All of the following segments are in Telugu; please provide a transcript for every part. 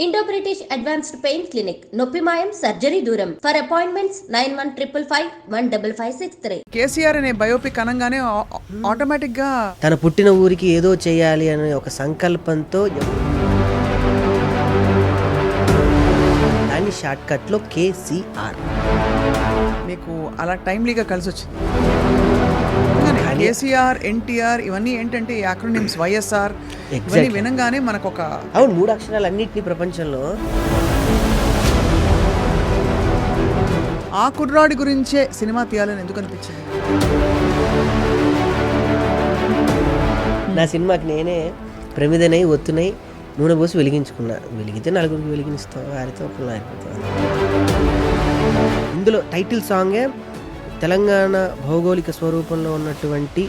Indo British advanced pain clinic, నొప్పి మాయం, సర్జరీ దూరం. For appointments 9155515563. కేసీఆర్ అనే బయోపిక్ అనగానే ఆటోమేటిక్ గా తన పుట్టిన ఊరికి ఏదో చేయాలి అనే ఒక సంకల్పంతో దాని షార్ట్ కట్ లో కేసీఆర్ మీకు అలా టైమ్లీగా కలిసి వచ్చింది. కేసీఆర్, ఎన్టీఆర్ ఇవన్నీ ఏంటంటే యాక్రోనిమ్స్, వైఎస్ఆర్ ఇవన్నీ వినంగానే మనకు ఒక అవును 3 అక్షరాలు అన్నిటినీ ప్రపంచంలో. ఆ కుర్రాడి గురించే సినిమా తీయాలని ఎందుకు అనిపించింది? నా సినిమాకి నేనే ప్రమిదనై ఒత్తునై నూనె పోసి వెలిగించుకున్నా. వెలిగితే నలుగురికి వెలిగిస్తావు, వారితో ఒకళ్ళు ఆరిపోతావు. ఇందులో టైటిల్ సాంగే తెలంగాణ భౌగోళిక స్వరూపంలో ఉన్నటువంటి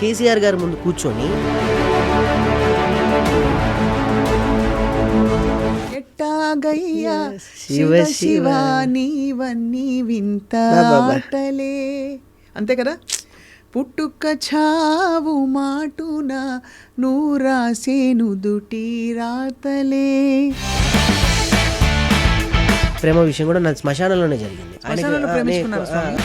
కేసీఆర్ గారి ముందు కూర్చొని ఎట్టాగయ్యా శివ శివ నీవన్నీ వింతలే, అంతే కదా. పుట్టుక చావు మాటున నూరాసేను దుటి రాతలే. ప్రేమ విషయం కూడా నా శ్మశానంలోనే జరిగింది. శ్మశానంలో ప్రేమించుకున్నారు స్వామి.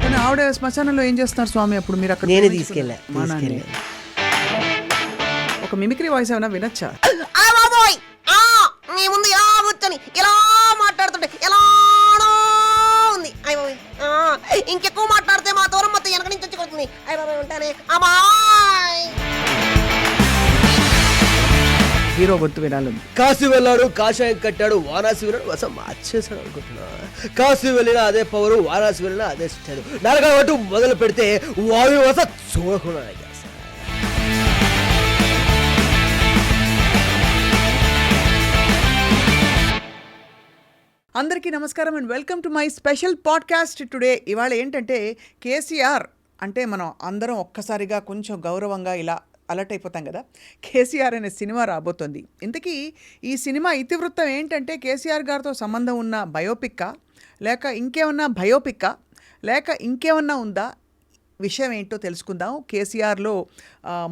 కానీ ఆవిడ శ్మశానంలో ఏం చేస్తున్నారు స్వామి? అప్పుడు మీరు అక్కడ నేనే తీసుకెళ్ళా. ఒక మిమిక్రీ వాయిస్ ఏమైనా వినొచ్చా? నీ ముందు ఇలా కూర్చొని ఇలా మాట్లాడుతుంటే ఎలా ఉంది. ఇంకెక్కువ మాట్లాడితే మా దూరం మొత్తం వెనక నుంచి వచ్చి కొడుతుంది. అయ్య బాబాయ్ ఉంటానే అమ్మాయ్. హీరో గొంతు వినాలి. కాశీ వెళ్ళాడు, కాషాయం కట్టాడు, వారాసి వెళ్ళాడు, అసలు మార్చేశాడు అనుకుంటున్నా. కాశీ వెళ్ళినా అదే పవరు, వారాసి వెళ్ళినా అదే స్టైల్. నరకబట్టు మొదలు పెడితే వాయు వస చూడకుండా. అందరికీ నమస్కారం and welcome to my special podcast today. ఇవాళ ఏంటంటే కేసీఆర్ అంటే మనం అందరం ఒక్కసారిగా కొంచెం గౌరవంగా ఇలా అలర్ట్ అయిపోతాం కదా. కేసీఆర్ అనే సినిమా రాబోతోంది. ఇంతకీ ఈ సినిమా ఇతివృత్తం ఏంటంటే కేసీఆర్ గారితో సంబంధం ఉన్న బయోపిక్కా, లేక ఇంకేమన్నా బయోపిక్కా, లేక ఇంకేమన్నా ఉందా? విషయం ఏంటో తెలుసుకుందాం. కేసీఆర్లో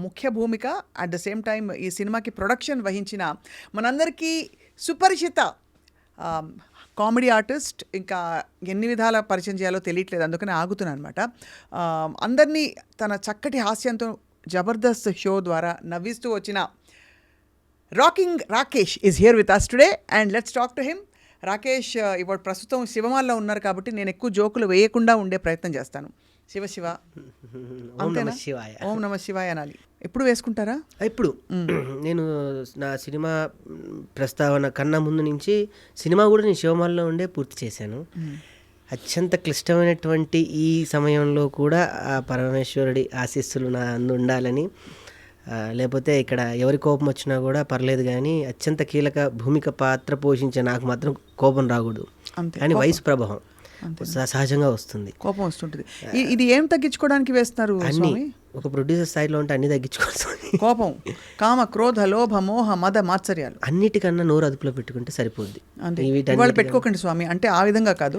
ముఖ్య భూమిక, అట్ ద సేమ్ టైం ఈ సినిమాకి ప్రొడక్షన్ వహించిన మనందరికీ సుపరిచిత కామెడీ ఆర్టిస్ట్, ఇంకా ఎన్ని విధాల పరిచయం చేయాలో తెలియట్లేదు, అందుకని ఆగుతున్నాను అనమాట. అందరినీ తన చక్కటి హాస్యంతో జబర్దస్త్ షో ద్వారా నవ్విస్తూ వచ్చిన rocking Rakesh is here with us today and let's talk to him. Rakesh ఇప్పుడు ప్రస్తుతం శివమాల్లో ఉన్నారు కాబట్టి నేను ఎక్కువ జోకులు వేయకుండా ఉండే ప్రయత్నం చేస్తాను. శివ శివ అంతేనా? ఓం నమ శివాయ అనాలి. ఎప్పుడు వేసుకుంటారా? ఇప్పుడు నేను నా సినిమా ప్రస్తావన కన్నా ముందు నుంచి సినిమా కూడా నేను శివమాల్లో ఉండే పూర్తి చేశాను. అత్యంత క్లిష్టమైనటువంటి ఈ సమయంలో కూడా ఆ పరమేశ్వరుడి ఆశీస్సులు నా అందు ఉండాలని, లేకపోతే ఇక్కడ ఎవరి కోపం వచ్చినా కూడా పర్లేదు కానీ అత్యంత కీలక భూమిక పాత్ర పోషించే నాకు మాత్రం కోపం రాకూడదు. కానీ వయసు ప్రభావం సహజంగా వస్తుంది, కోపం వస్తుంటుంది. ఇది ఏం తగ్గించుకోవడానికి వేస్తున్నారు? అన్ని ఒక ప్రొడ్యూసర్ స్థాయిలో ఉంటే అన్ని తగ్గించుకోవాలి. కోపం, కామ, క్రోధ, లోభ, మోహ, మద, మాత్సర్యాలు అన్నిటికన్నా నోరు అదుపులో పెట్టుకుంటే సరిపోద్ది. వాళ్ళు పెట్టుకోకండి స్వామి, అంటే ఆ విధంగా కాదు,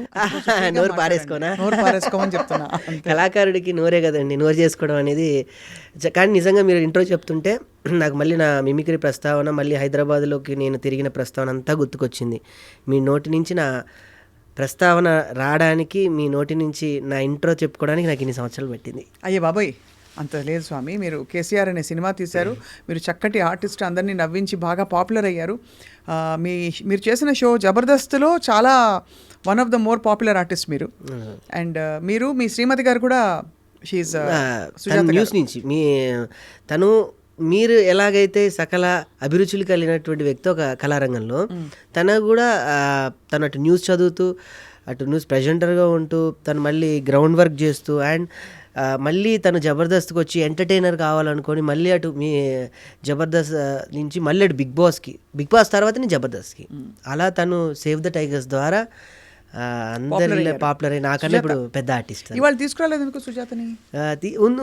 నోరు పారేసుకోమని చెప్తున్నా. కళాకారుడికి నోరే కదండి నోరు చేసుకోవడం అనేది. కానీ నిజంగా మీరు ఇంట్రో చెప్తుంటే నాకు మళ్ళీ నా మిమిక్రీ ప్రస్తావన, మళ్ళీ హైదరాబాద్లోకి నేను తిరిగిన ప్రస్తావన అంతా గుర్తుకొచ్చింది. మీ నోటి నుంచి నా ప్రస్తావన రావడానికి, మీ నోటి నుంచి నా ఇంట్రో చెప్పుకోవడానికి నాకు ఇన్ని సంవత్సరాలు పట్టింది. అయ్యే బాబాయ్, అంత లేదు స్వామి. మీరు కేసీఆర్ అనే సినిమా తీశారు, మీరు చక్కటి ఆర్టిస్ట్, అందరినీ నవ్వించి బాగా పాపులర్ అయ్యారు. మీరు చేసిన షో జబర్దస్త్లో చాలా one of the more popular artist మీరు. అండ్ మీరు మీ శ్రీమతి గారు కూడా న్యూస్ నుంచి మీరు ఎలాగైతే సకల అభిరుచులు కలిగినటువంటి వ్యక్తి ఒక కళారంగంలో, తన కూడా తను అటు న్యూస్ చదువుతూ, అటు న్యూస్ ప్రెజెంటర్గా ఉంటూ, తను మళ్ళీ గ్రౌండ్ వర్క్ చేస్తూ, అండ్ మళ్ళీ తను జబర్దస్త్కి వచ్చి ఎంటర్టైనర్ కావాలనుకొని మళ్ళీ అటు మీ జబర్దస్త్ నుంచి మళ్ళీ అటు బిగ్ బాస్ తర్వాత నేను జబర్దస్త్కి, అలా తను సేవ్ ద టైగర్స్ ద్వారా అందరిలో పాపులర్ అయ్యి నాకన్నా ఇప్పుడు పెద్ద ఆర్టిస్ట్. ఇవాళ తీసుకురాలేదు ఎందుకు సుజాతని?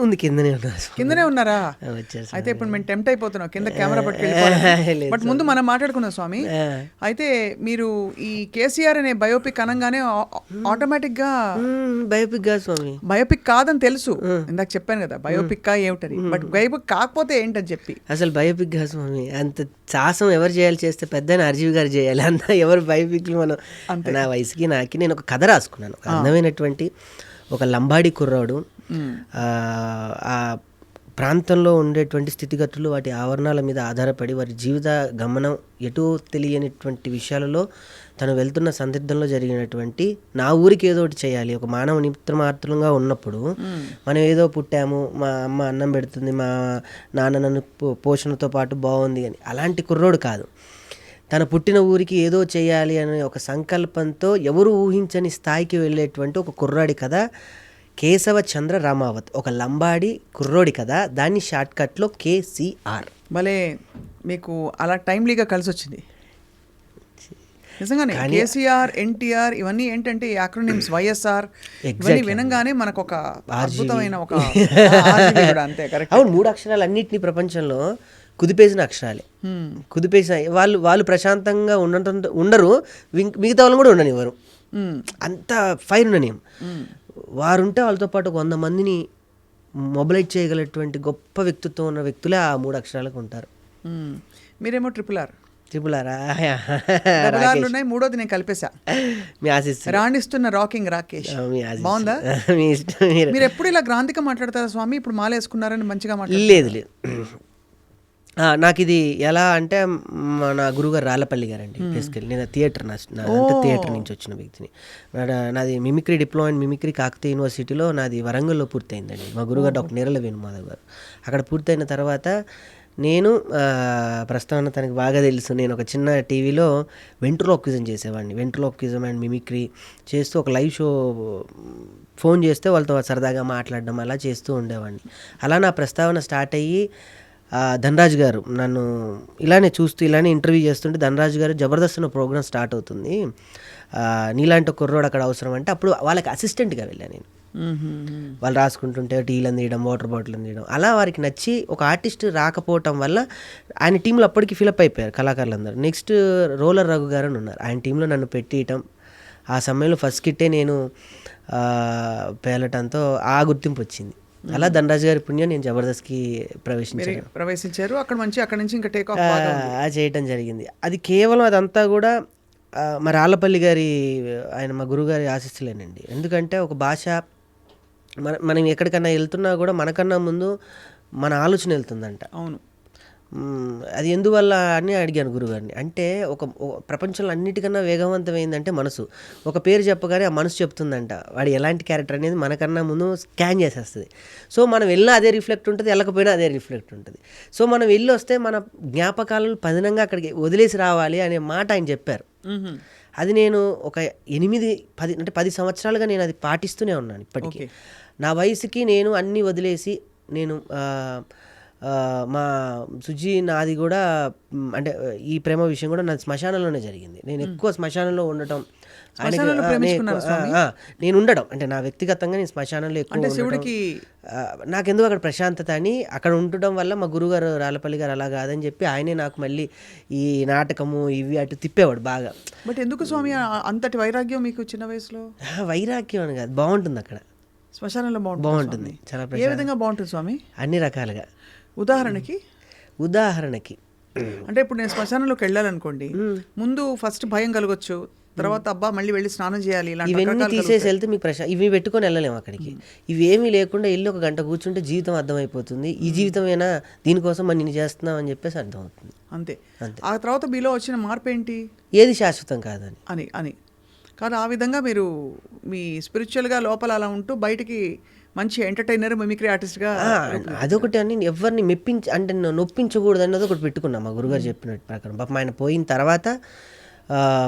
ఉంది కిందనే ఉన్నారు. కిందనే ఉన్నారా? వచ్చారు. అయితే ఇప్పుడు మేము టెంప్ట్ అయిపోతున్నాం కింద కెమెరా పట్టుకెళ్ళి. బట్ ముందు మనం మాట్లాడుకున్నాం స్వామి. అయితే మీరు ఈ కేసీఆర్ అనే బయోపిక్ అనగానే ఆటోమేటిక్ గా బయోపిక్ కాదు స్వామి, బయోపిక్ కాదని తెలుసు, ఇందాక చెప్పాను కదా బయోపిక్ కా ఏమిటది, బట్ బయోపిక్ కాకపోతే ఏంటని చెప్పి. అసలు బయోపిక్ కాదు స్వామి, అంత సాహసం ఎవరు చేయాలి, చేస్తే పెద్ద ఆర్జీవి గారు చేయాలి, అంతా ఎవరు బయోపిక్లు మనం. నా వయసుకి నాకి నేను ఒక కథ రాసుకున్నాను, అందమైనటువంటి ఒక లంబాడి కుర్రాడు ఆ ప్రాంతంలో ఉండేటువంటి స్థితిగతులు, వాటి ఆవరణాల మీద ఆధారపడి వారి జీవిత గమనం ఎటూ తెలియనిటువంటి విషయాలలో తను వెళ్తున్న సందిగ్ధంలో జరిగినటువంటి నా ఊరికి ఏదో ఒకటి చేయాలి, ఒక మానవ నిమిత్రమాత్రంగా ఉన్నప్పుడు మనం ఏదో పుట్టాము, మా అమ్మ అన్నం పెడుతుంది, మా నాన్న నన్ను పోషణతో పాటు బాగుంది అని అలాంటి కుర్రోడు కాదు. తన పుట్టిన ఊరికి ఏదో చేయాలి అనే ఒక సంకల్పంతో ఎవరు ఊహించని స్థాయికి వెళ్ళేటువంటి ఒక కుర్రాడి కథ కేశవ చంద్ర రామావత్, ఒక లంబాడి కుర్రోడి కథ. దాన్ని షార్ట్కట్లో కేసీఆర్. భలే మీకు అలా టైమ్లీగా కలిసి వచ్చింది నిజంగానే. కేసీఆర్, ఎన్టీఆర్ ఇవన్నీ ఏంటంటే యాక్రోనిమ్స్, వైఎస్ఆర్ ఇవన్నీ వినంగానే మనకు ఒక అద్భుతమైన ఒక అంతే కరెక్ట్. అవును, 3 అక్షరాలు అన్నింటినీ ప్రపంచంలో కుదిపేసిన అక్షరాలే. కుదిపేసిన వాళ్ళు ప్రశాంతంగా ఉండరు, మిగతా వాళ్ళు కూడా ఉండనివ్వరు, అంత ఫైర్ ఉండని. వారుంటే వాళ్ళతో పాటు 100 మందిని మొబిలైజ్ చేయగలటువంటి గొప్ప వ్యక్తిత్వం ఉన్న వ్యక్తులే ఆ 3 అక్షరాలకు ఉంటారు. మీరేమో ట్రిపుల్ ఆర్ ఉన్నాయి, మూడోది నేను కలిపేశా. మీ ఆశీస్ రాణిస్తున్న రాకింగ్ రాకేష్. బాగుందా? మీరు ఎప్పుడు ఇలా గ్రాంధిక మాట్లాడతారా స్వామి? ఇప్పుడు మాల వేసుకున్నారని మంచిగా మాట్లాడారు. లేదు నాకు ఇది ఎలా అంటే మన గురుగారు రాళ్ళపల్లి గారండి. బేసికల్లీ నేను థియేటర్ థియేటర్ నుంచి వచ్చిన వ్యక్తిని. నాది mimicry diploma and mimicry Kakatiya యూనివర్సిటీలో నాది వరంగల్లో పూర్తయిందండి. మా గురుగారు డాక్టర్ నేరల వేణుమాధవ్ గారు. అక్కడ పూర్తయిన తర్వాత నేను ప్రస్తుతం తనకి బాగా తెలుసు, నేను ఒక చిన్న టీవీలో వెంట్రులోక్విజం చేసేవాడిని. వెంట్రులోక్విజం అండ్ మిమిక్రీ చేస్తూ ఒక లైవ్ షో ఫోన్ చేస్తే వాళ్ళతో సరదాగా మాట్లాడడం అలా చేస్తూ ఉండేవాడిని. అలా నా ప్రస్తావన స్టార్ట్ అయ్యి ధనరాజు గారు నన్ను ఇలానే చూస్తూ ఇలానే ఇంటర్వ్యూ చేస్తుంటే, ధనరాజు గారు జబర్దస్త్ అనే ప్రోగ్రామ్ స్టార్ట్ అవుతుంది, నీలాంటి కుర్రోడు అక్కడ అవసరం అంటే అప్పుడు వాళ్ళకి అసిస్టెంట్గా వెళ్ళాను నేను. వాళ్ళు రాసుకుంటుంటే టీలు అందియడం, వాటర్ బాటిల్ అందియడం, అలా వారికి నచ్చి ఒక ఆర్టిస్ట్ రాకపోవటం వల్ల ఆయన టీంలో అప్పటికి ఫిలప్ అయిపోయారు కళాకారులందరూ. నెక్స్ట్ రోలర్ రఘు గారు అని ఉన్నారు, ఆయన టీంలో నన్ను పెట్టియటం, ఆ సమయంలో ఫస్ట్ కిట్టే నేను పేలటంతో ఆ గుర్తింపు వచ్చింది. అలా ధనరాజు గారి పుణ్యం నేను జబర్దస్త్కి ప్రవేశించారు. అక్కడ నుంచి ఇంకా టేక్ ఆఫ్ చేయటం జరిగింది. అది కేవలం అదంతా కూడా మా రాళ్ళపల్లి గారి ఆయన మా గురుగారి ఆశీస్సులేనండి. ఎందుకంటే ఒక భాష మనం ఎక్కడికన్నా వెళ్తున్నా కూడా మనకన్నా ముందు మన ఆలోచన వెళ్తుందంట. అవును, అది ఎందువల్ల అని అడిగాను గురుగారిని. అంటే ఒక ప్రపంచంలో అన్నిటికన్నా వేగవంతమైందంటే మనసు. ఒక పేరు చెప్పగానే ఆ మనసు చెప్తుందంట వాడు ఎలాంటి క్యారెక్టర్ అనేది మనకన్నా ముందు స్కాన్ చేసేస్తుంది. సో మనం వెళ్ళినా అదే రిఫ్లెక్ట్ ఉంటుంది, వెళ్ళకపోయినా అదే రిఫ్లెక్ట్ ఉంటుంది. సో మనం వెళ్ళి వస్తే మన జ్ఞాపకాలను పదినంగా అక్కడికి వదిలేసి రావాలి అనే మాట ఆయన చెప్పారు. అది నేను ఒక 10 సంవత్సరాలుగా నేను అది పాటిస్తూనే ఉన్నాను ఇప్పటికీ. నా వయసుకి నేను అన్నీ వదిలేసి నేను మా సుజీ నాది కూడా అంటే ఈ ప్రేమ విషయం కూడా నాది శ్మశానంలోనే జరిగింది. నేను ఎక్కువ శ్మశానంలో ఉండటం, నేను ఉండడం అంటే నా వ్యక్తిగతంగా నేను శ్మశానంలో ఎక్కువ శివుడికి నాకెందుకు అక్కడ ప్రశాంతత అని అక్కడ ఉండటం వల్ల మా గురుగారు రాళ్ళపల్లి గారు అలా కాదని చెప్పి ఆయనే నాకు మళ్ళీ ఈ నాటకము ఇవి అటు తిప్పేవాడు బాగా. బట్ ఎందుకు స్వామి అంతటి వైరాగ్యం మీకు చిన్న వయసులో? వైరాగ్యం అని కాదు, బాగుంటుంది అక్కడ శ్మశానంలో. బాగుంటుంది చాలా. ఏ విధంగా బాగుంటుంది స్వామి? అన్ని రకాలుగా. ఉదాహరణకి అంటే ఇప్పుడు నేను శ్మశానంలోకి వెళ్ళాలనుకోండి, ముందు ఫస్ట్ భయం కలగొచ్చు, తర్వాత అబ్బా మళ్ళీ వెళ్ళి స్నానం చేయాలి, ఇవన్నీ తీసేసి వెళ్తే మీకు ఇవి పెట్టుకొని వెళ్ళలేము అక్కడికి. ఇవేమీ లేకుండా వెళ్ళి 1 గంట కూర్చుంటే జీవితం అర్థమైపోతుంది. ఈ జీవితమేనా, దీనికోసం మనం నిన్ను చేస్తున్నాం అని చెప్పేసి అర్థమవుతుంది. అంతే. ఆ తర్వాత మీలో వచ్చిన మార్పు ఏంటి? ఏది శాశ్వతం కాదని అని కాదు. ఆ విధంగా మీరు మీ స్పిరిచువల్గా లోపల అలా ఉంటూ బయటికి మంచి ఎంటర్టైనర్, మిమిక్రీ ఆర్టిస్ట్గా. అదొకటి అని ఎవరిని అంటే నొప్పించకూడదు అన్నది ఒకటి పెట్టుకున్నాం మా గురుగారు చెప్పినట్టు ప్రకారం. పాపం ఆయన పోయిన తర్వాత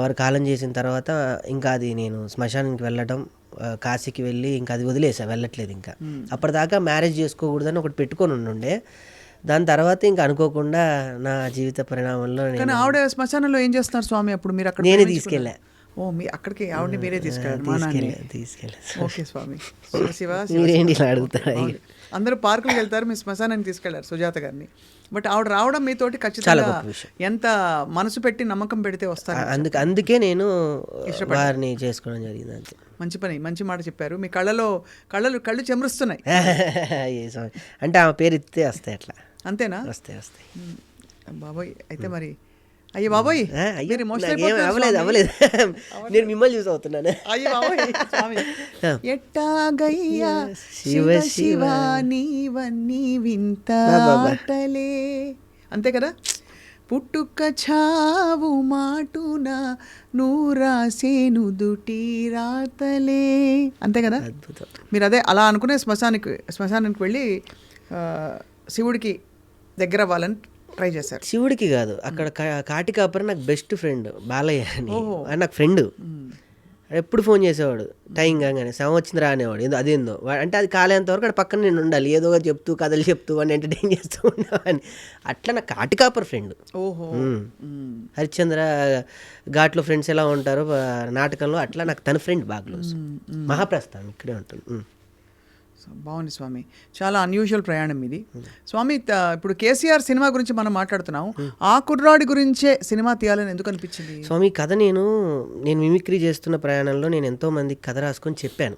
వారు కాలం చేసిన తర్వాత ఇంకా అది నేను శ్మశానానికి వెళ్ళటం, కాశీకి వెళ్ళి ఇంకా అది వదిలేసా, వెళ్ళట్లేదు ఇంకా. అప్పటిదాకా మ్యారేజ్ చేసుకోకూడదని ఒకటి పెట్టుకొని ఉండే. దాని తర్వాత ఇంకా అనుకోకుండా నా జీవిత పరిణామంలో ఆవిడ శ్మశానంలో ఏం చేస్తున్నారు స్వామి అప్పుడు? మీరు అక్కడ నేనే తీసుకెళ్ళా. ఓ మీ అక్కడికి ఆవిడని మీరే తీసుకెళ్ళారు మా నాన్న. తీసుకెళ్ళాను. ఓకే స్వామి. శివ శివ శివ మీరేంటి ఇలా శివ. అడుగుతారా? అవును. అందరూ పార్కులకు వెళ్తారు, మీ శ్మశానానికి తీసుకెళ్లారు సుజాత గారిని. బట్ ఆవిడ రావడం మీతోటి చాలా ఖచ్చితంగా గొప్ప విషయం. ఎంత మనసు పెట్టి నమ్మకం పెడితే వస్తారు. అందుకే నేను వారిని చేసుకోవడం జరిగింది అంతే. మంచి పని, మంచి మాట చెప్పారు. మీ కళ్ళు చెమరుస్తున్నాయి. ఏ స్వామి. అంటే ఆమె పేరు ఎత్తితే వస్తాయి అట్లా. అంతేనా? వస్తాయి. బాబోయ్, అయితే మరి అయ్యో బాబోయ్ అయ్యో మీరు emotional నాకేం అయిపోతున్నారు అవ్వలేదు స్వామి. నేను మిమ్మల్ని చూసి అవుతున్నాను. అయ్యో బాబోయ్ స్వామి. ఎట్టాగయ్యా శివ శివ శివ శివ నీవన్నీ వింత ఆటలే. అంతే కదా. పుట్టుక చావు మాటున నూరాసేను దుటి రాతలే. అంతే కదా. అద్భుతం. మీరు అదే అలా అనుకునే శ్మశానానికి వెళ్ళి శివుడికి దగ్గర అవ్వాలని ట్రై చేశారు. శివుడికి కాదు, అక్కడ కాటి కాపరి నాకు బెస్ట్ ఫ్రెండ్ బాలయ్య అని. ఆయన నాకు ఫ్రెండ్. ఎప్పుడు ఫోన్ చేసేవాడు టైం కాగానే, శవం వచ్చింది రానేవాడు. ఏదో అదేందో అంటే అది కాలేంత వరకు అక్కడ పక్కన నేను ఉండాలి, ఏదో చెప్తూ కథలు చెప్తూ అని ఎంటర్టైన్ చేస్తూ ఉండేవాడిని. అట్లా నాకు కాటి కాపర్ ఫ్రెండ్. ఓహో. హరిశ్చంద్ర ఘాట్లో ఫ్రెండ్స్ ఎలా ఉంటారో నాటకంలో అట్లా నాకు తన ఫ్రెండ్ బాగా క్లోజ్. మహాప్రస్థానం ఇక్కడే ఉంటుంది. బాగుంది స్వామి. చాలా అన్యూజువల్ ప్రయాణం ఇది స్వామి. ఇప్పుడు కేసీఆర్ సినిమా గురించి మనం మాట్లాడుతున్నాం. ఆ కుర్రాడి గురించే సినిమా తీయాలని ఎందుకు అనిపించింది స్వామి? కథ నేను మిమిక్రీ చేస్తున్న ప్రయాణంలో నేను ఎంతోమందికి కథ రాసుకొని చెప్పాను.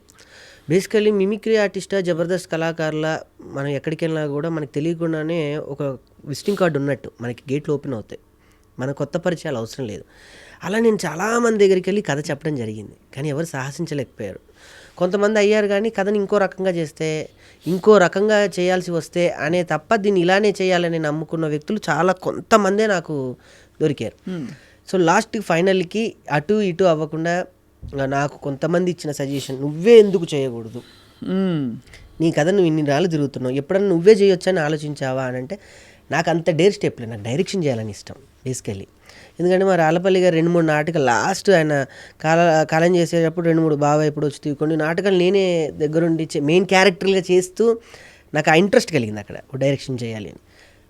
బేసికల్లీ మిమిక్రీ ఆర్టిస్టా, జబర్దస్త్ కళాకారుల మనం ఎక్కడికి వెళ్ళినా కూడా మనకు తెలియకుండానే ఒక విజిటింగ్ కార్డు ఉన్నట్టు మనకి గేట్లు ఓపెన్ అవుతాయి. మన కొత్త పరిచయాలు అవసరం లేదు. అలా నేను చాలామంది దగ్గరికి వెళ్ళి కథ చెప్పడం జరిగింది, కానీ ఎవరు సాహసించలేకపోయారు. కొంతమంది అయ్యారు, కానీ కథని ఇంకో రకంగా చేస్తే, ఇంకో రకంగా చేయాల్సి వస్తే అనే తప్ప దీన్ని ఇలానే చేయాలని నమ్ముకున్న వ్యక్తులు చాలా కొంతమందే నాకు దొరికారు. సో లాస్ట్ ఫైనల్కి అటు ఇటు అవ్వకుండా నాకు కొంతమంది ఇచ్చిన సజెషన్, నువ్వే ఎందుకు చేయకూడదు, నీ కథ నువ్వు ఇన్ని రాళ్ళు తిరుగుతున్నావు, ఎప్పుడన్నా నువ్వే చేయొచ్చని ఆలోచించావా అని అంటే, నాకు అంత డేర్ స్టెప్ లేదు. నాకు డైరెక్షన్ చేయాలని ఇష్టం బేసికలీ. ఎందుకంటే మా రాళ్ళపల్లి గారు 2-3 నాటకాలు లాస్ట్ ఆయన కాలం చేసేటప్పుడు 2-3 బాగా ఎప్పుడు వచ్చి కొన్ని నాటకాలు నేనే దగ్గరుండి మెయిన్ క్యారెక్టర్గా చేస్తూ నాకు ఆ ఇంట్రెస్ట్ కలిగింది అక్కడ డైరెక్షన్ చేయాలి అని.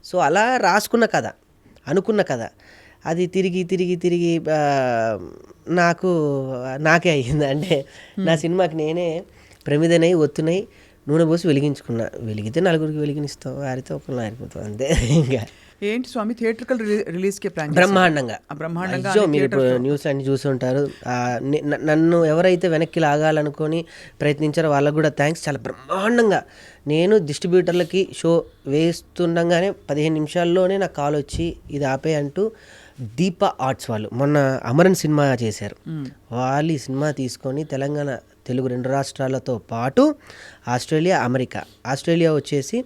సో అలా రాసుకున్న కథ, అనుకున్న కథ, అది తిరిగి నాకే అయ్యింది. అంటే నా సినిమాకి నేనే ప్రమిదనై ఒత్తునై నూనె పోసి వెలిగించుకున్నా. వెలిగితే నలుగురికి వెలిగినిస్తాం, ఆరితే ఒకళ్ళు ఆరిపోతాం అంతే. ఇంకా ఏంటి స్వామి థియేట్రికల్ రిలీజ్కి ప్లాన్ బ్రహ్మాండంగా. బ్రహ్మాండంగా మీరు ఇప్పుడు న్యూస్ అన్ని చూసి ఉంటారు. నన్ను ఎవరైతే వెనక్కి లాగాలనుకొని ప్రయత్నించారో వాళ్ళకు కూడా థ్యాంక్స్. చాలా బ్రహ్మాండంగా నేను డిస్ట్రిబ్యూటర్లకి షో వేస్తుండగానే 15 నిమిషాల్లోనే నాకు కాల్ వచ్చి ఇది ఆపే అంటూ దీప ఆర్ట్స్ వాళ్ళు మొన్న అమరన్ సినిమా చేశారు. వాళ్ళు ఈ సినిమా తీసుకొని తెలంగాణ, తెలుగు 2 రాష్ట్రాలతో పాటు ఆస్ట్రేలియా, అమెరికా. ఆస్ట్రేలియా వచ్చేసి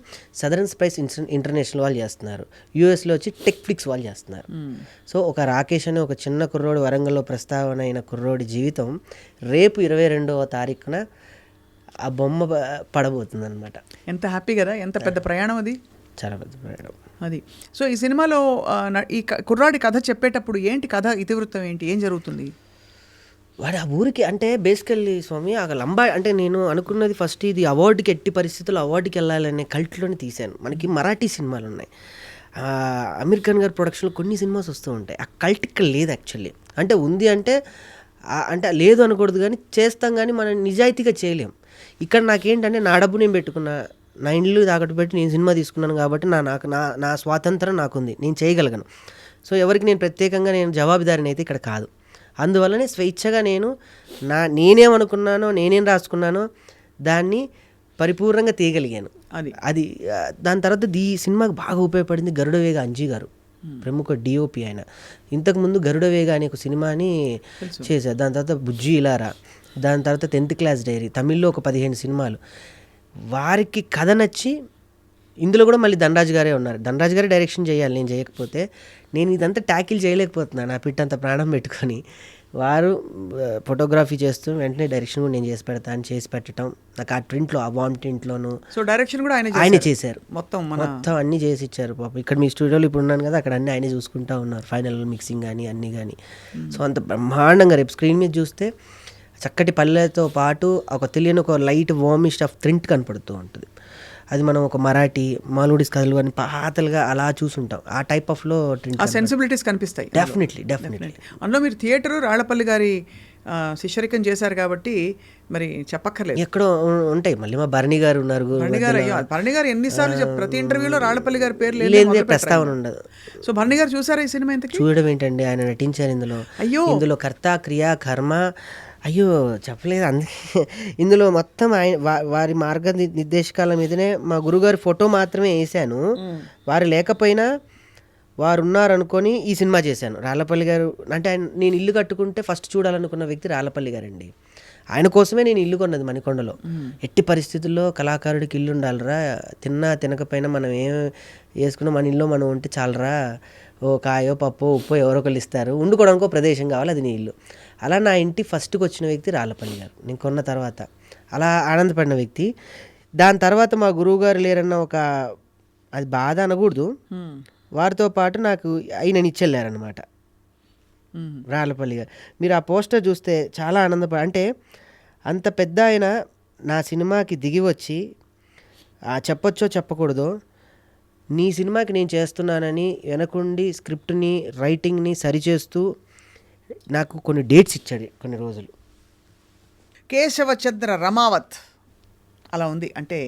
సదరన్ స్పైస్ ఇంటర్నేషనల్ వాళ్ళు చేస్తున్నారు. యూఎస్లో వచ్చి టెక్ఫ్లిక్స్ వాళ్ళు చేస్తున్నారు. సో ఒక రాకేష్ అనే ఒక చిన్న కుర్రోడు, వరంగల్లో ప్రస్తావన అయిన కుర్రోడి జీవితం రేపు 22వ తారీఖున ఆ బొమ్మ పడబోతుంది అనమాట. ఎంత హ్యాపీ కదా, ఎంత పెద్ద ప్రయాణం అది. చాలా పెద్ద ప్రయాణం అది. సో ఈ సినిమాలో ఈ కుర్రాడి కథ చెప్పేటప్పుడు ఏంటి కథ ఇతివృత్తం ఏంటి, ఏం జరుగుతుంది? వాడు ఆ ఊరికి అంటే బేసికల్లీ స్వామి ఆ లంబా అంటే నేను అనుకున్నది ఫస్ట్ ఇది అవార్డుకి ఎట్టి పరిస్థితుల్లో అవార్డుకి వెళ్ళాలనే కల్ట్లోనే తీశాను. మనకి మరాఠీ సినిమాలు ఉన్నాయి, అమీర్ ఖాన్ గారి ప్రొడక్షన్లో కొన్ని సినిమాస్ వస్తూ ఉంటాయి. ఆ కల్ట్ ఇక్కడ లేదు యాక్చువల్లీ. అంటే ఉంది అంటే లేదు అనకూడదు, కానీ చేస్తాం, కానీ మనం నిజాయితీగా చేయలేం. ఇక్కడ నాకేంటంటే నా డబ్బు నేను పెట్టుకున్నా, నా ఇండ్లు తాకట్టు పెట్టి నేను సినిమా తీసుకున్నాను కాబట్టి నా స్వాతంత్రం నాకుంది, నేను చేయగలను. సో ఎవరికి నేను ప్రత్యేకంగా నేను జవాబుదారిని అయితే ఇక్కడ కాదు. అందువల్లనే స్వేచ్ఛగా నేనేమనుకున్నానో, నేనేం రాసుకున్నానో దాన్ని పరిపూర్ణంగా తీయగలిగాను. అది దాని తర్వాత ఈ సినిమాకి బాగా ఉపయోగపడింది గరుడవేగ అంజీ గారు, ప్రముఖ డిఓపి ఆయన. ఇంతకుముందు గరుడవేగ అనే ఒక సినిమాని చేశారు. దాని తర్వాత బుజ్జి ఇలారా, దాని తర్వాత 10th క్లాస్ డైరీ, తమిళ్లో ఒక 15 సినిమాలు. వారికి కథ నచ్చి ఇందులో కూడా మళ్ళీ ధనరాజ్ గారే ఉన్నారు. ధనరాజ్ గారే డైరెక్షన్ చేయాలి, నేను చేయకపోతే. నేను ఇదంతా ట్యాకిల్ చేయలేకపోతున్నాను నా పిట్టంత ప్రాణం పెట్టుకొని. వారు ఫోటోగ్రఫీ చేస్తూ వెంటనే డైరెక్షన్ కూడా నేను చేసి పెట్టడం. నాకు ఆ ట్రింట్లో, ఆ వామ్ ట్రింట్లోను సో డైరెక్షన్ కూడా ఆయన చేశారు. మొత్తం అన్నీ చేసి ఇచ్చారు పాప. ఇక్కడ మీ స్టూడియోలో ఇప్పుడు ఉన్నాను కదా, అక్కడ అన్నీ ఆయనే చూసుకుంటూ ఉన్నారు, ఫైనల్ మిక్సింగ్ కానీ అన్నీ కానీ. సో అంత బ్రహ్మాండంగా రేపు స్క్రీన్ మీద చూస్తే చక్కటి పల్లెతో పాటు ఒక తెలియని ఒక లైట్ వామిష్ ఆఫ్ ప్రింట్ కనపడుతూ ఉంటుంది. అది మనం ఒక మరాఠీ, మాల్గుడీస్ కథలు కానీ పాతలుగా అలా చూసుంటాం. ఆ టైప్ ఆఫ్లో సెన్సిబిలిటీస్ కనిపిస్తాయి డెఫినెట్లీ. అందులో మీరు థియేటర్ రాళ్లపల్లి గారి శిష్యరికం చేశారు కాబట్టి మరి చెప్పక్కర్లేదు. ఎక్కడో ఉంటాయి. మళ్ళీ మా భరణి గారు ఉన్నారు. భరణి గారు, అయ్యో భరణి గారు ఎన్నిసార్లు ప్రతి ఇంటర్వ్యూలో రాళ్లపల్లి గారి పేరు లేదే ప్రస్తావన ఉండదు. సో భరణి గారు చూసారా ఈ సినిమా? ఇంతకీ చూడడం ఏంటండి, ఆయన నటించారు ఇందులో. అయ్యో, ఇందులో కర్త క్రియా కర్మ, అయ్యో చెప్పలేదు. అందుకే ఇందులో మొత్తం ఆయన వారి మార్గ నిర్దేశకాల మీదనే మా గురుగారి ఫోటో మాత్రమే వేసాను. వారు లేకపోయినా వారు ఉన్నారనుకొని ఈ సినిమా చేశాను. రాళ్లపల్లి గారు అంటే ఆయన, నేను ఇల్లు కట్టుకుంటే ఫస్ట్ చూడాలనుకున్న వ్యక్తి రాళ్లపల్లి గారండి. ఆయన కోసమే నేను ఇల్లు కొన్నది మణికొండలో. ఎట్టి పరిస్థితుల్లో కళాకారుడికి ఇల్లు ఉండాలిరా, తిన్నా తినకపోయినా మనం ఏం వేసుకున్నా మన ఇల్లు మనం ఉంటే చాలరా, ఓ కాయో పప్పు ఉప్పు ఎవరో ఒకళ్ళు ఇస్తారు, వండుకోవడానికి ప్రదేశం కావాలి, అది నీ ఇల్లు. అలా నా ఇంటి ఫస్ట్కి వచ్చిన వ్యక్తి రాళ్లపల్లి గారు. నేను కొన్న తర్వాత అలా ఆనందపడిన వ్యక్తి. దాని తర్వాత మా గురువు గారు లేరన్న ఒక, అది బాధ అనకూడదు, వారితో పాటు నాకు ఆయన ఇచ్చెళ్ళారనమాట రాళ్లపల్లి గారు. మీరు ఆ పోస్టర్ చూస్తే చాలా అంటే అంత పెద్ద ఆయన నా సినిమాకి దిగి వచ్చి చెప్పొచ్చో చెప్పకూడదో, నీ సినిమాకి నేను చేస్తున్నానని వెనకుండి స్క్రిప్ట్ని రైటింగ్ని సరిచేస్తూ నాకు కొన్ని డేట్స్ ఇచ్చాడు, కొన్ని రోజులు. కేశవచంద్ర రమావత్ అలా ఉంది అంటే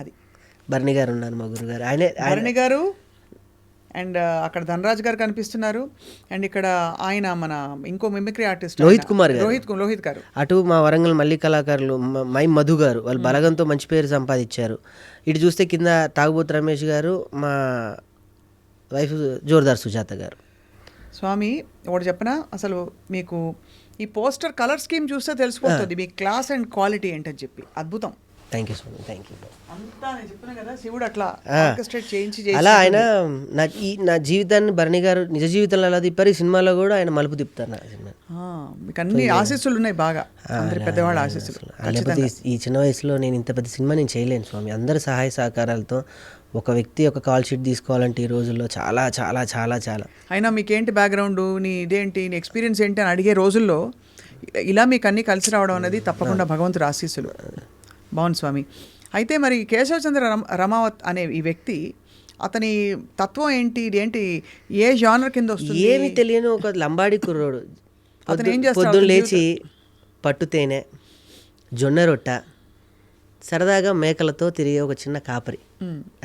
అది భరణి గారు ఉన్నారు, మా గురుగారు. ఆయనే భరణి గారు. అండ్ అక్కడ ధనరాజ్ గారు కనిపిస్తున్నారు. అండ్ ఇక్కడ ఆయన మన ఇంకో మిమిక్రీ ఆర్టిస్ట్ రోహిత్ కుమార్ గారు, రోహిత్ గారు. అటు మా వరంగల్ మల్లి కళాకారులు మై మధు గారు, వాళ్ళు బలగంతో మంచి పేరు సంపాదించారు. ఇటు చూస్తే కింద తాగుబోతు రమేష్ గారు, మా వైఫ్ జోర్దార్ సుజాత గారు. స్వామి ఒకటి చెప్పనా, అసలు మీకు ఈ పోస్టర్ కలర్ స్కీమ్ చూస్తే తెలిసిపోతుంది మీ క్లాస్ అండ్ క్వాలిటీ ఏంటని చెప్పి. అద్భుతం. థ్యాంక్ యూ స్వామి, థ్యాంక్ యూ. అంతా నేను చెప్పినా కదా, శివుడు అట్లా ఆర్కెస్ట్రేట్ చేయించి అలా ఆయన నా జీవితాన్ని భరణి గారు నిజ జీవితంలో అలా తిప్పారు, ఈ సినిమాలో కూడా ఆయన మలుపు తిప్పుతారు నా సినిమా. మీకు అన్ని ఆశీస్సులు ఉన్నాయి బాగా, అందరి పెద్దవాళ్ళ ఆశీస్సులు. లేకపోతే ఈ చిన్న వయసులో నేను ఇంత పెద్ద సినిమా నేను చేయలేను స్వామి. అందరి సహాయ సహకారాలతో ఒక వ్యక్తి ఒక కాల్ షీట్ తీసుకోవాలంటే ఈ రోజుల్లో చాలా చాలా చాలా చాలా. అయినా మీకేంటి బ్యాక్గ్రౌండ్, నీ ఇదేంటి, నీ ఎక్స్పీరియన్స్ ఏంటి అని అడిగే రోజుల్లో ఇలా మీకు అన్నీ కలిసి రావడం అనేది తప్పకుండా భగవంతుడు ఆశీస్సులు. బాగుంది స్వామి. అయితే మరి కేశవచంద్ర రమావత్ అనే ఈ వ్యక్తి, అతని తత్వం ఏంటి, ఇదేంటి, ఏ జానర్ కింద వస్తుంది? ఏమి తెలియని ఒక లంబాడి కుర్రోడు. అతను ఏం చేస్తాడు? పొద్దున్న లేచి పట్టు తేనె, జొన్న రొట్ట, సరదాగా మేకలతో తిరిగే ఒక చిన్న కాపరి,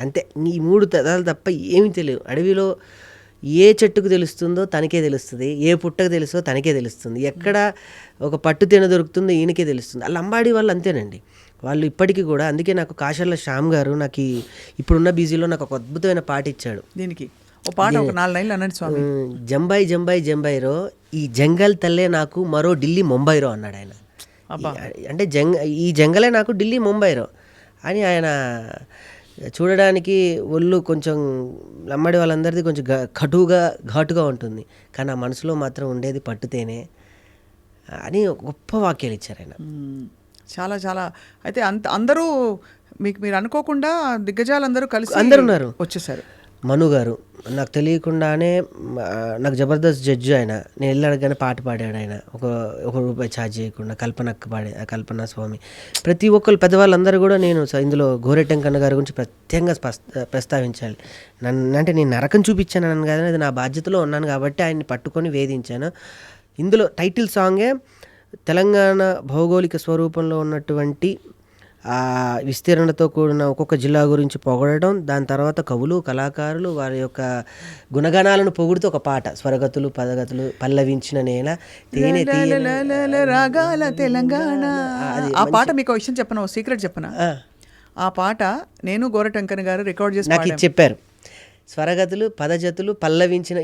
అంతే. ఈ 3 తరాలు తప్ప ఏమీ తెలియదు. అడవిలో ఏ చెట్టుకు తెలుస్తుందో తనకే తెలుస్తుంది, ఏ పుట్టకు తెలుస్తుందో తనకే తెలుస్తుంది, ఎక్కడ ఒక పట్టు తేనె దొరుకుతుందో ఈయనకే తెలుస్తుంది. ఆ లంబాడి వాళ్ళు అంతేనండి. వాళ్ళు ఇప్పటికీ కూడా, అందుకే నాకు కాశర్ల శ్యామ్ గారు నాకు ఇప్పుడున్న బిజీలో నాకు ఒక అద్భుతమైన పాట ఇచ్చాడు. దీనికి ఒక పాట, ఒక 4 లైన్లు అన్నాడు స్వామి. జంబాయి జంబాయి జంబాయిరో, ఈ జంగల్ తల్లే నాకు మరో ఢిల్లీ ముంబైరో అన్నాడు ఆయన. అంటే ఈ జంగలే నాకు ఢిల్లీ ముంబైరో అని. ఆయన చూడడానికి ఒళ్ళు కొంచెం లంబడి వాళ్ళందరిది కొంచెం ఘాటుగా ఉంటుంది, కానీ ఆ మనసులో మాత్రం ఉండేది పట్టుతేనే అని గొప్ప వాక్యాలు ఇచ్చారు ఆయన. చాలా చాలా. అయితే అందరూ మీరు అనుకోకుండా దిగ్గజాలందరూ కలిసి అందరు ఉన్నారు, వచ్చేసారు. మను గారు నాకు తెలియకుండానే, నాకు జబర్దస్త్ జడ్జి ఆయన, నేను వెళ్ళి అడగగానే పాట పాడాడు ఆయన, ఒక రూపాయి ఛార్జ్ చేయకుండా. కల్పన స్వామి, ప్రతి ఒక్కరు పెద్దవాళ్ళందరూ కూడా. నేను ఇందులో గోరెటెంకన్న గారి గురించి ప్రత్యేకంగా ప్రస్తావించాలి. అంటే నేను నరకం చూపించాను అని కాదని, అది నా బాధ్యతలో ఉన్నాను కాబట్టి ఆయన్ని పట్టుకొని వేధించాను. ఇందులో టైటిల్ సాంగే తెలంగాణ భౌగోళిక స్వరూపంలో ఉన్నటువంటి విస్తీర్ణతో కూడిన ఒక్కొక్క జిల్లా గురించి పొగడటం, దాని తర్వాత కవులు కళాకారులు వారి యొక్క గుణగణాలను పొగుడుతూ ఒక పాట, స్వరగతులు పదగతులు పల్లవించిన నేల తేనె రాగాల తెలంగాణ. ఆ పాట మీకు విషయం చెప్పనా, సీక్రెట్ చెప్పనా? ఆ పాట నేను గోరటంకన్ గారు రికార్డ్ చేసి నాకు చెప్పారు. స్వరగతులు పదజతులు పల్లవించిన,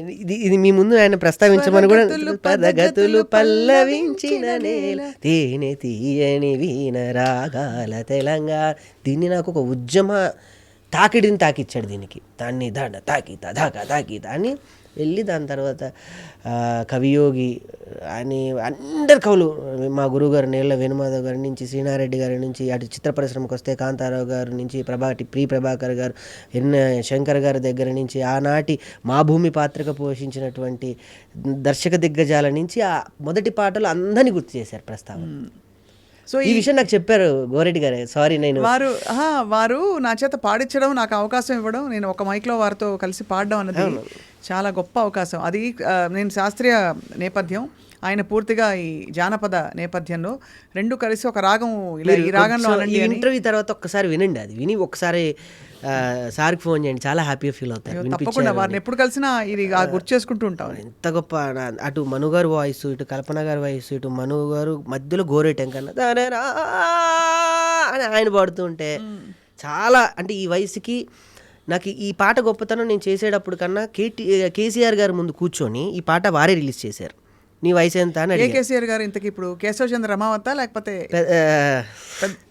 ఇది మీ ముందు ఆయన ప్రస్తావించమని కూడా. పదగతులు పల్లవించిన నేల తేనె తీయని వీణ రాగాల తెలంగాణ. దీన్ని నాకు ఒక ఉద్యమ తాకిడిని తాకిచ్చాడు దీనికి. దాన్ని తాకి అని వెళ్ళి దాని తర్వాత కవియోగి అని అందరు కవులు, మా గురువుగారు నేళ్ల వేణుమాధవ్ గారి నుంచి, శ్రీనారెడ్డి గారి నుంచి, అటు చిత్ర పరిశ్రమకు వస్తే కాంతారావు గారి నుంచి, ప్రభాకర్ గారు, శంకర్ గారి దగ్గర నుంచి, ఆనాటి మా భూమి పాత్రగా పోషించినటువంటి దర్శక దిగ్గజాల నుంచి ఆ మొదటి పాటలు అందరినీ గుర్తు చేశారు ప్రస్తావన. సో ఈ విషయం నాకు చెప్పారు గోరెడ్డి గారు. సారీ, వారు నా చేత పాడించడం, నాకు అవకాశం ఇవ్వడం, నేను ఒక మైక్లో వారితో కలిసి పాడడం అన్నది చాలా గొప్ప అవకాశం. అది నేను శాస్త్రీయ నేపథ్యం, ఆయన పూర్తిగా ఈ జానపద నేపథ్యంలో రెండు కలిసి ఒక రాగం ఇలా ఈ రాగంలో అనండి అని. ఇంటర్వ్యూ తర్వాత ఒక్కసారి వినండి, అది విని ఒక్కసారి సార్కి ఫోన్ చేయండి, చాలా హ్యాపీగా ఫీల్ అవుతారు. తప్పకుండా వారిని ఎప్పుడు కలిసినా ఇది గుర్తు చేసుకుంటూ ఉంటాం. ఎంత గొప్ప, అటు మను గారు వాయిస్, ఇటు కల్పన గారి వాయిస్, ఇటు మను గారు మధ్యలో గోరేటం కన్నా అని ఆయన పాడుతూ ఉంటే చాలా, అంటే ఈ వయసుకి నాకు ఈ పాట గొప్పతనం నేను చేసేటప్పుడు కన్నా కేసీఆర్ గారు ముందు కూర్చొని ఈ పాట వారే రిలీజ్ చేశారు. నీ వయసు ఎంత అని అడిగారు. కేసీఆర్ గారు ఇంతకి ఇప్పుడు కేశవ చంద్ర రమావత లేకపోతే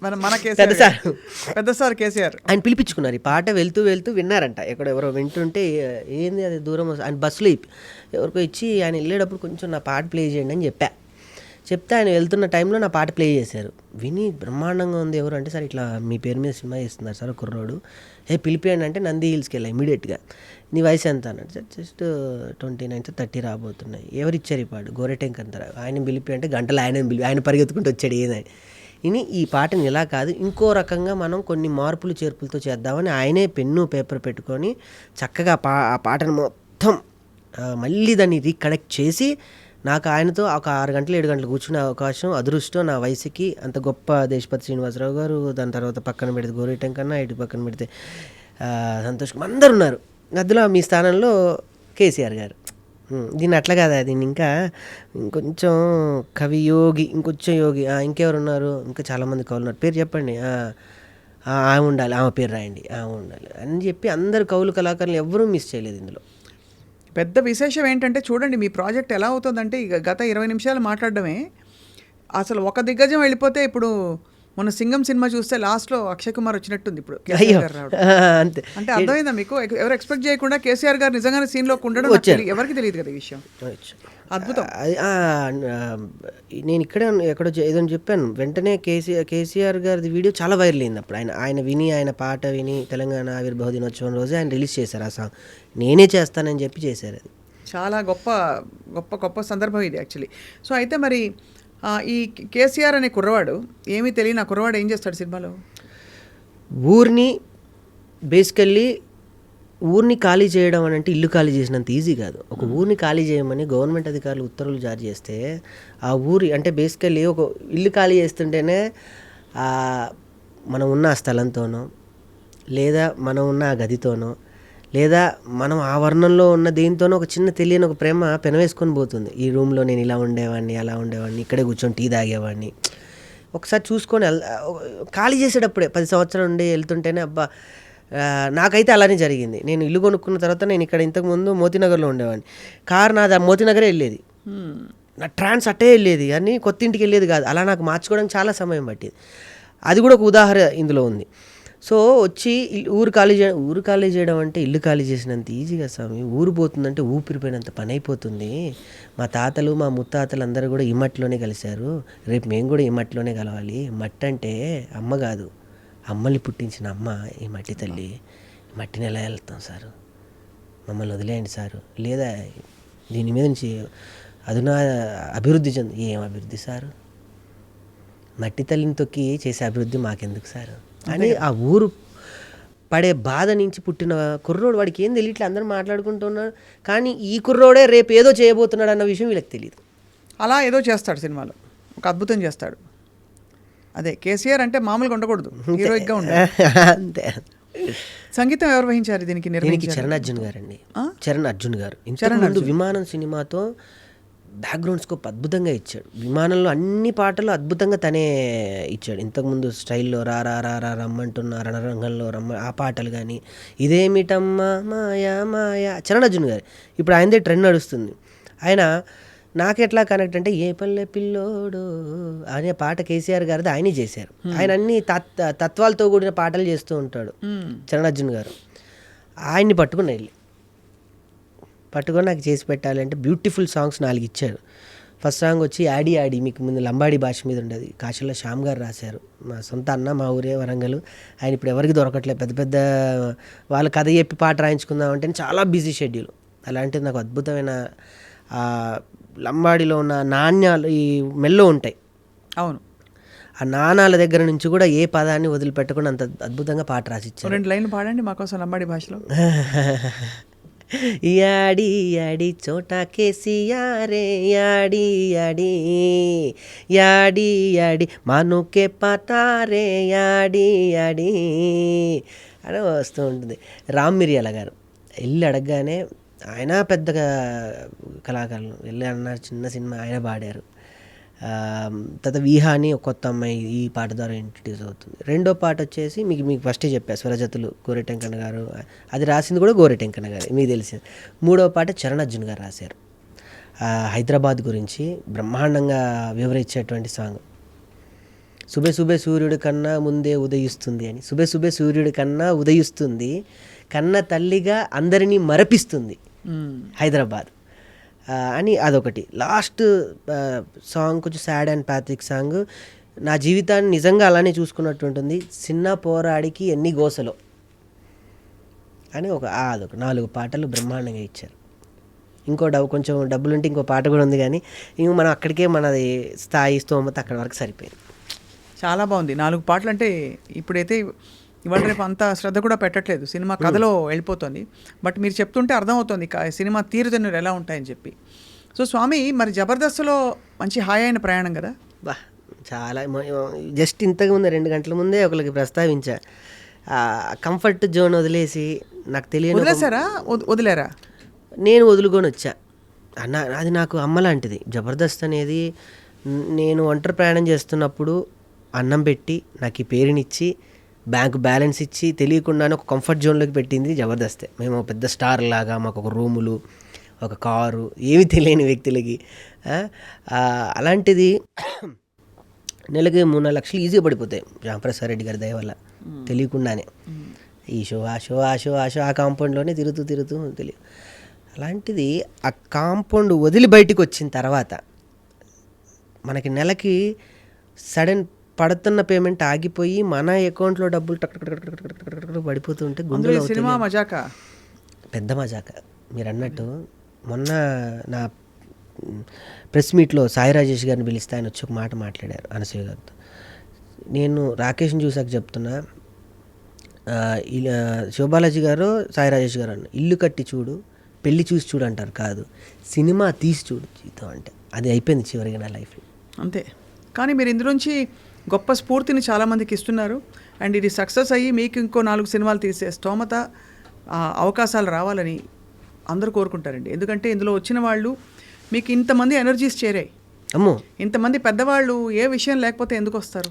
మన పెద్ద సార్, పెద్ద సార్ కేసీఆర్ ఆయన పిలిపించుకున్నారు. ఈ పాట వెళ్తూ వెళ్తూ విన్నారంట, ఎక్కడ ఎవరో వింటుంటే ఏంది అది దూరం ఆయన బస్సులో ఎవరికో ఇచ్చి ఆయన వెళ్ళేటప్పుడు కొంచెం నా పాట ప్లే చేయండి అని చెప్తే ఆయన వెళ్తున్న టైంలో నా పాట ప్లే చేశారు. విని బ్రహ్మాండంగా ఉంది. ఎవరు అంటే, సార్ ఇట్లా మీ పేరు మీద సినిమా చేస్తున్నారు సార్ కుర్రోడు, పిలిపియండి అంటే నంది హిల్స్కి వెళ్ళా ఇమీడియట్గా. నీ వయసు ఎంత అన్నాడు. సార్ జస్ట్ 29 30 రాబోతున్నాయి. ఎవరు ఇచ్చారు ఈ పాట? గోరెటెంక్ అంటారు. ఆయన పిలిపి అంటే గంటలు ఆయన పరిగెత్తుకుంటూ వచ్చాడు ఏదని. ఇని ఈ పాటని ఇలా కాదు, ఇంకో రకంగా మనం కొన్ని మార్పులు చేర్పులతో చేద్దామని ఆయనే పెన్ను పేపర్ పెట్టుకొని చక్కగా ఆ పాటను మొత్తం మళ్ళీ దాన్ని రీకనెక్ట్ చేసి నాకు ఆయనతో ఒక 6 గంటలు 7 గంటలు కూర్చునే అవకాశం, అదృష్టం నా వయసుకి. అంత గొప్ప దేశపతి శ్రీనివాసరావు గారు, దాని తర్వాత పక్కన పెడితే గోరేటం కన్నా, ఇటు పక్కన పెడితే సంతోష్, అందరు ఉన్నారు. అందులో మీ స్థానంలో కేసీఆర్ గారు. దీన్ని అట్లా కాదా, దీన్ని ఇంకా ఇంకొంచెం కవి యోగి, ఇంకొంచెం యోగి, ఇంకెవరు ఉన్నారు, ఇంకా చాలామంది కవులు ఉన్నారు, పేరు చెప్పండి, ఆమె ఉండాలి, ఆమె పేరు రాయండి, ఆమె ఉండాలి అని చెప్పి అందరు కవులు కళాకారులు ఎవరూ మిస్ చేయలేదు ఇందులో. పెద్ద విశేషం ఏంటంటే చూడండి, మీ ప్రాజెక్ట్ ఎలా అవుతుందంటే ఇక గత 20 నిమిషాలు మాట్లాడడమే అసలు ఒక దిగ్గజం వెళ్ళిపోతే, ఇప్పుడు మొన్న సింగం సినిమా చూస్తే లాస్ట్లో అక్షయ్ కుమార్ వచ్చినట్టుంది. ఇప్పుడు కేసీఆర్ గారు రావడం అంటే అర్థమైందా మీకు? ఎవరు ఎక్స్పెక్ట్ చేయకుండా కేసీఆర్ గారు నిజంగానే సీన్లో ఉండడం ఎవరికి తెలియదు కదా ఈ విషయం. అద్భుతం. నేను ఇక్కడే ఎక్కడో ఏదో చెప్పాను, వెంటనే కేసీఆర్ గారి వీడియో చాలా వైరల్ అయింది. అప్పుడు ఆయన పాట విని తెలంగాణ ఆవిర్భావ దినోత్సవం రోజే ఆయన రిలీజ్ చేశారు ఆ సాంగ్. నేనే చేస్తానని చెప్పి చేశారు. అది చాలా గొప్ప గొప్ప గొప్ప సందర్భం ఇది యాక్చువల్లీ. సో అయితే మరి ఈ కేసీఆర్ అనే కుర్రవాడు, ఏమీ తెలియని ఆ కుర్రవాడు ఏం చేస్తాడు సినిమాలో? ఊరిని బేసికల్లీ ఊరిని ఖాళీ చేయడం అని అంటే ఇల్లు ఖాళీ చేసినంత ఈజీ కాదు. ఒక ఊరిని ఖాళీ చేయమని గవర్నమెంట్ అధికారులు ఉత్తర్వులు జారీ చేస్తే ఆ ఊరి అంటే బేసికల్లీ ఒక ఇల్లు ఖాళీ చేస్తుంటేనే మనం ఉన్న ఆ స్థలంతోనో, లేదా మనం ఉన్న ఆ గదితోనో, లేదా మనం ఆ వర్ణంలో ఉన్న దేనితోనో ఒక చిన్న తెలియని ఒక ప్రేమ పెనవేసుకొని పోతుంది. ఈ రూమ్లో నేను ఇలా ఉండేవాడిని, అలా ఉండేవాడిని, ఇక్కడే కూర్చొని టీ తాగేవాడిని. ఒకసారి చూసుకొని ఖాళీ చేసేటప్పుడే 10 సంవత్సరాలు ఉండి వెళ్తుంటేనే అబ్బా, నాకైతే అలానే జరిగింది. నేను ఇల్లు కొనుక్కున్న తర్వాత నేను ఇక్కడ ఇంతకుముందు మోతీనగర్లో ఉండేవాడిని. కారు నాది మోతీనగరే వెళ్ళేది, నా ట్రాన్స్ అట్టే వెళ్ళేది, కానీ కొత్త ఇంటికి వెళ్ళేది కాదు. అలా నాకు మార్చుకోవడానికి చాలా సమయం పట్టేది. అది కూడా ఒక ఉదాహరణ ఇందులో ఉంది. సో వచ్చి ఊరు ఖాళీ చేయడం అంటే ఇల్లు ఖాళీ చేసినంత ఈజీగా స్వామి. ఊరు పోతుందంటే ఊపిరిపోయినంత పని అయిపోతుంది. మా తాతలు మా ముత్తాతలు అందరూ కూడా ఈ మట్టిలోనే కలిశారు, రేపు మేము కూడా ఈ మట్టిలోనే కలవాలి. మట్టి అంటే అమ్మ కాదు, అమ్మల్ని పుట్టించిన అమ్మ ఈ మట్టి తల్లి. మట్టిని ఎలా వెళ్తాం సారు, మమ్మల్ని వదిలేయండి సారు, లేదా దీని మీద నుంచి అదునా అభివృద్ధి ఏం అభివృద్ధి సారు, మట్టి తల్లిని తొక్కి చేసే అభివృద్ధి మాకెందుకు సారు అని ఆ ఊరు పడే బాధ నుంచి పుట్టిన కుర్రోడు. వాడికి ఏం తెలియట్లే, అందరూ మాట్లాడుకుంటున్నారు, కానీ ఈ కుర్రోడే రేపు ఏదో చేయబోతున్నాడు అన్న విషయం వీళ్ళకి తెలియదు. అలా ఏదో చేస్తాడు సినిమాలో, ఒక అద్భుతం చేస్తాడు. అదే కేసీఆర్ అంటే మామూలుగా ఉండకూడదు, హీరోయిక్గా ఉండాలి. అంతే. సంగీతం ఎవరు వహించారు దీనికి? చరణ్ అర్జున్ గారు అండి. చరణ్ అర్జున్ గారు ఇంతకుముందు విమానం సినిమాతో బ్యాక్గ్రౌండ్ స్కోప్ అద్భుతంగా ఇచ్చాడు. విమానంలో అన్ని పాటలు అద్భుతంగా తనే ఇచ్చాడు. ఇంతకుముందు స్టైల్లో రా రా రా రా రమ్మంటున్న రణరంగంలో ఆ పాటలు కానీ, ఇదేమిటమ్మా మాయా మాయా, చరణ్ అర్జున్ గారు. ఇప్పుడు ఆయనదే ట్రెండ్ నడుస్తుంది. ఆయన నాకెట్లా కనెక్ట్ అంటే, ఏ పల్లె పిల్లోడు అనే పాట కేసీఆర్ గారిది ఆయనే చేశారు. ఆయన అన్ని తత్వాలతో కూడిన పాటలు చేస్తూ ఉంటాడు చరణ్ అర్జున్ గారు. ఆయన్ని పట్టుకుని నాకు చేసి పెట్టాలంటే బ్యూటిఫుల్ సాంగ్స్ 4 ఇచ్చాడు. ఫస్ట్ సాంగ్ వచ్చి యాడీ యాడీ, మీకు ముందు లంబాడీ భాష మీద ఉండేది, కాశీలో శ్యామ్ గారు రాశారు. మా సొంత అన్న, మా ఊరే వరంగల్. ఆయన ఇప్పుడు ఎవరికి దొరకట్లేదు, పెద్ద పెద్ద వాళ్ళ కథ చెప్పి పాట రాయించుకుందామంటే చాలా బిజీ షెడ్యూల్. అలాంటిది నాకు అద్భుతమైన లంబాడీలో ఉన్న నాణ్యాలు ఈ మెల్లో ఉంటాయి. అవును, ఆ నాణాల దగ్గర నుంచి కూడా ఏ పదాన్ని వదిలిపెట్టకుండా అంత అద్భుతంగా పాట రాసిచ్చారు. 2 లైన్లు పాడండి మాకోసం లంబాడీ భాషలో. యాడి యాడి చోటా కేసీఆరే యాడి యాడి యాడి యాడి మానుకే పతారే యాడి యాడి అని వస్తూ ఉంటుంది. రామ్ మిరియాల గారు వెళ్ళి అడగగానే, ఆయన పెద్దగా కళాకారులు, వెళ్ళి అన్నారు చిన్న సినిమా ఆయన పాడారు. తర్వాత వీహా అని ఒక కొత్త అమ్మాయి ఈ పాట ద్వారా ఇంట్రడ్యూస్ అవుతుంది. రెండో పాట వచ్చేసి మీకు ఫస్టే చెప్పా, స్వరజతులు గోరెటెంకన్న గారు, అది రాసింది కూడా గోరెటెంకన్న గారు, మీకు తెలిసింది. మూడో పాట చరణ్ గారు రాశారు. హైదరాబాద్ గురించి బ్రహ్మాండంగా వివరించేటువంటి సాంగ్. సుబే సుబే సూర్యుడి కన్నా ముందే ఉదయిస్తుంది అని. సుబే సుబే సూర్యుడి కన్నా ఉదయిస్తుంది, కన్న తల్లిగా అందరినీ మరపిస్తుంది హైదరాబాద్ అని అదొకటి. లాస్ట్ సాంగ్ కొంచెం సాడ్ అండ్ ప్యాథిక్ సాంగ్. నా జీవితాన్ని నిజంగా అలానే చూసుకున్నట్టు ఉంటుంది. చిన్న పోరాడికి ఎన్ని గోసలో అని అదొక 4 పాటలు బ్రహ్మాండంగా ఇచ్చారు. ఇంకో కొంచెం డబ్బులుంటే ఇంకో పాట కూడా ఉంది, కానీ ఇంక మనం అక్కడికే మనది స్థాయి స్తోమత అక్కడి వరకు సరిపోయింది. చాలా బాగుంది. 4 పాటలు అంటే ఇప్పుడైతే ఇవాళ రేపు అంత శ్రద్ధ కూడా పెట్టట్లేదు, సినిమా కథలో వెళ్ళిపోతుంది. బట్ మీరు చెప్తుంటే అర్థమవుతుంది సినిమా తీరుతెన్నులు ఎలా ఉంటాయని చెప్పి. సో స్వామి, మరి జబర్దస్త్లో మంచి హాయి అయిన ప్రయాణం కదా? బా చాలా. జస్ట్ ఇంతకుముందే 2 గంటల ముందే ఒకరికి ప్రస్తావించా, కంఫర్ట్ జోన్ వదిలేసి నాకు తెలియదు. వదిలేసారా? వదిలేరా? నేను వదులుకొని వచ్చా అన్న. అది నాకు అమ్మ లాంటిది జబర్దస్త్ అనేది. నేను ఒంటరి ప్రయాణం చేస్తున్నప్పుడు అన్నం పెట్టి నాకు ఈ పేరునిచ్చి బ్యాంక్ బ్యాలెన్స్ ఇచ్చి తెలియకుండానే ఒక కంఫర్ట్ జోన్లోకి పెట్టింది జబర్దస్తే. మేము పెద్ద స్టార్ లాగా మాకు ఒక రూములు, ఒక కారు, ఏమీ తెలియని వ్యక్తులకి. అలాంటిది నెలకి 3-4 లక్షలు ఈజీగా పడిపోతాయి రామప్రసాద్ రెడ్డి గారి దయ వల్ల, తెలియకుండానే. ఈ షో ఆ కాంపౌండ్లోనే తిరుగుతూ తెలియదు. అలాంటిది ఆ కాంపౌండ్ వదిలి బయటికి వచ్చిన తర్వాత మనకి నెలకి సడన్ పడుతున్న పేమెంట్ ఆగిపోయి మన అకౌంట్లో డబ్బులు పడిపోతుంటే గుండెలో సినిమా మజాక, పెద్ద మజాక. మీరు అన్నట్టు మొన్న నా ప్రెస్ మీట్లో సాయి రాజేష్ గారిని పిలిస్తే ఆయన వచ్చి ఒక మాట మాట్లాడారు అనసూయ గారితో. నేను రాకేష్ని చూసాక చెప్తున్నా, శివబాలాజీ గారు సాయి రాజేష్ గారు అన్న, ఇల్లు కట్టి చూడు, పెళ్లి చూసి చూడు అంటారు, కాదు సినిమా తీసి చూడు జీవితం అంటే. అది అయిపోయింది చివరిగా నా లైఫ్లో. అంతే. కానీ మీరు ఇందులోంచి గొప్ప స్ఫూర్తిని చాలామందికి ఇస్తున్నారు. అండ్ ఇది సక్సెస్ అయ్యి మీకు ఇంకో 4 సినిమాలు తీసే స్తోమత, అవకాశాలు రావాలని అందరూ కోరుకుంటారండి. ఎందుకంటే ఇందులో వచ్చిన వాళ్ళు మీకు ఇంతమంది ఎనర్జీస్ చేరాయి. అమ్మో, ఇంతమంది పెద్దవాళ్ళు ఏ విషయం లేకపోతే ఎందుకు వస్తారు?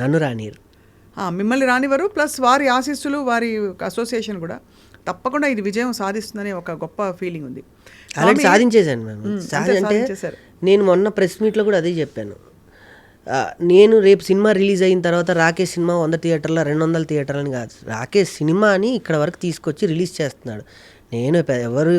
నన్ను రానిరు, మిమ్మల్ని రానివ్వరు. ప్లస్ వారి ఆశీస్సులు, వారి అసోసియేషన్ కూడా తప్పకుండా ఇది విజయం సాధిస్తుందని ఒక గొప్ప ఫీలింగ్ ఉంది. అలాంటి సాధించేశాను మేము. అంటే నేను మొన్న ప్రెస్ మీట్లో కూడా అదే చెప్పాను. నేను రేపు సినిమా రిలీజ్ అయిన తర్వాత రాకేష్ సినిమా 100 థియేటర్ల 200 థియేటర్లని కాదు, రాకేష్ సినిమాని ఇక్కడ వరకు తీసుకొచ్చి రిలీజ్ చేస్తున్నాడు. నేను ఎవరు,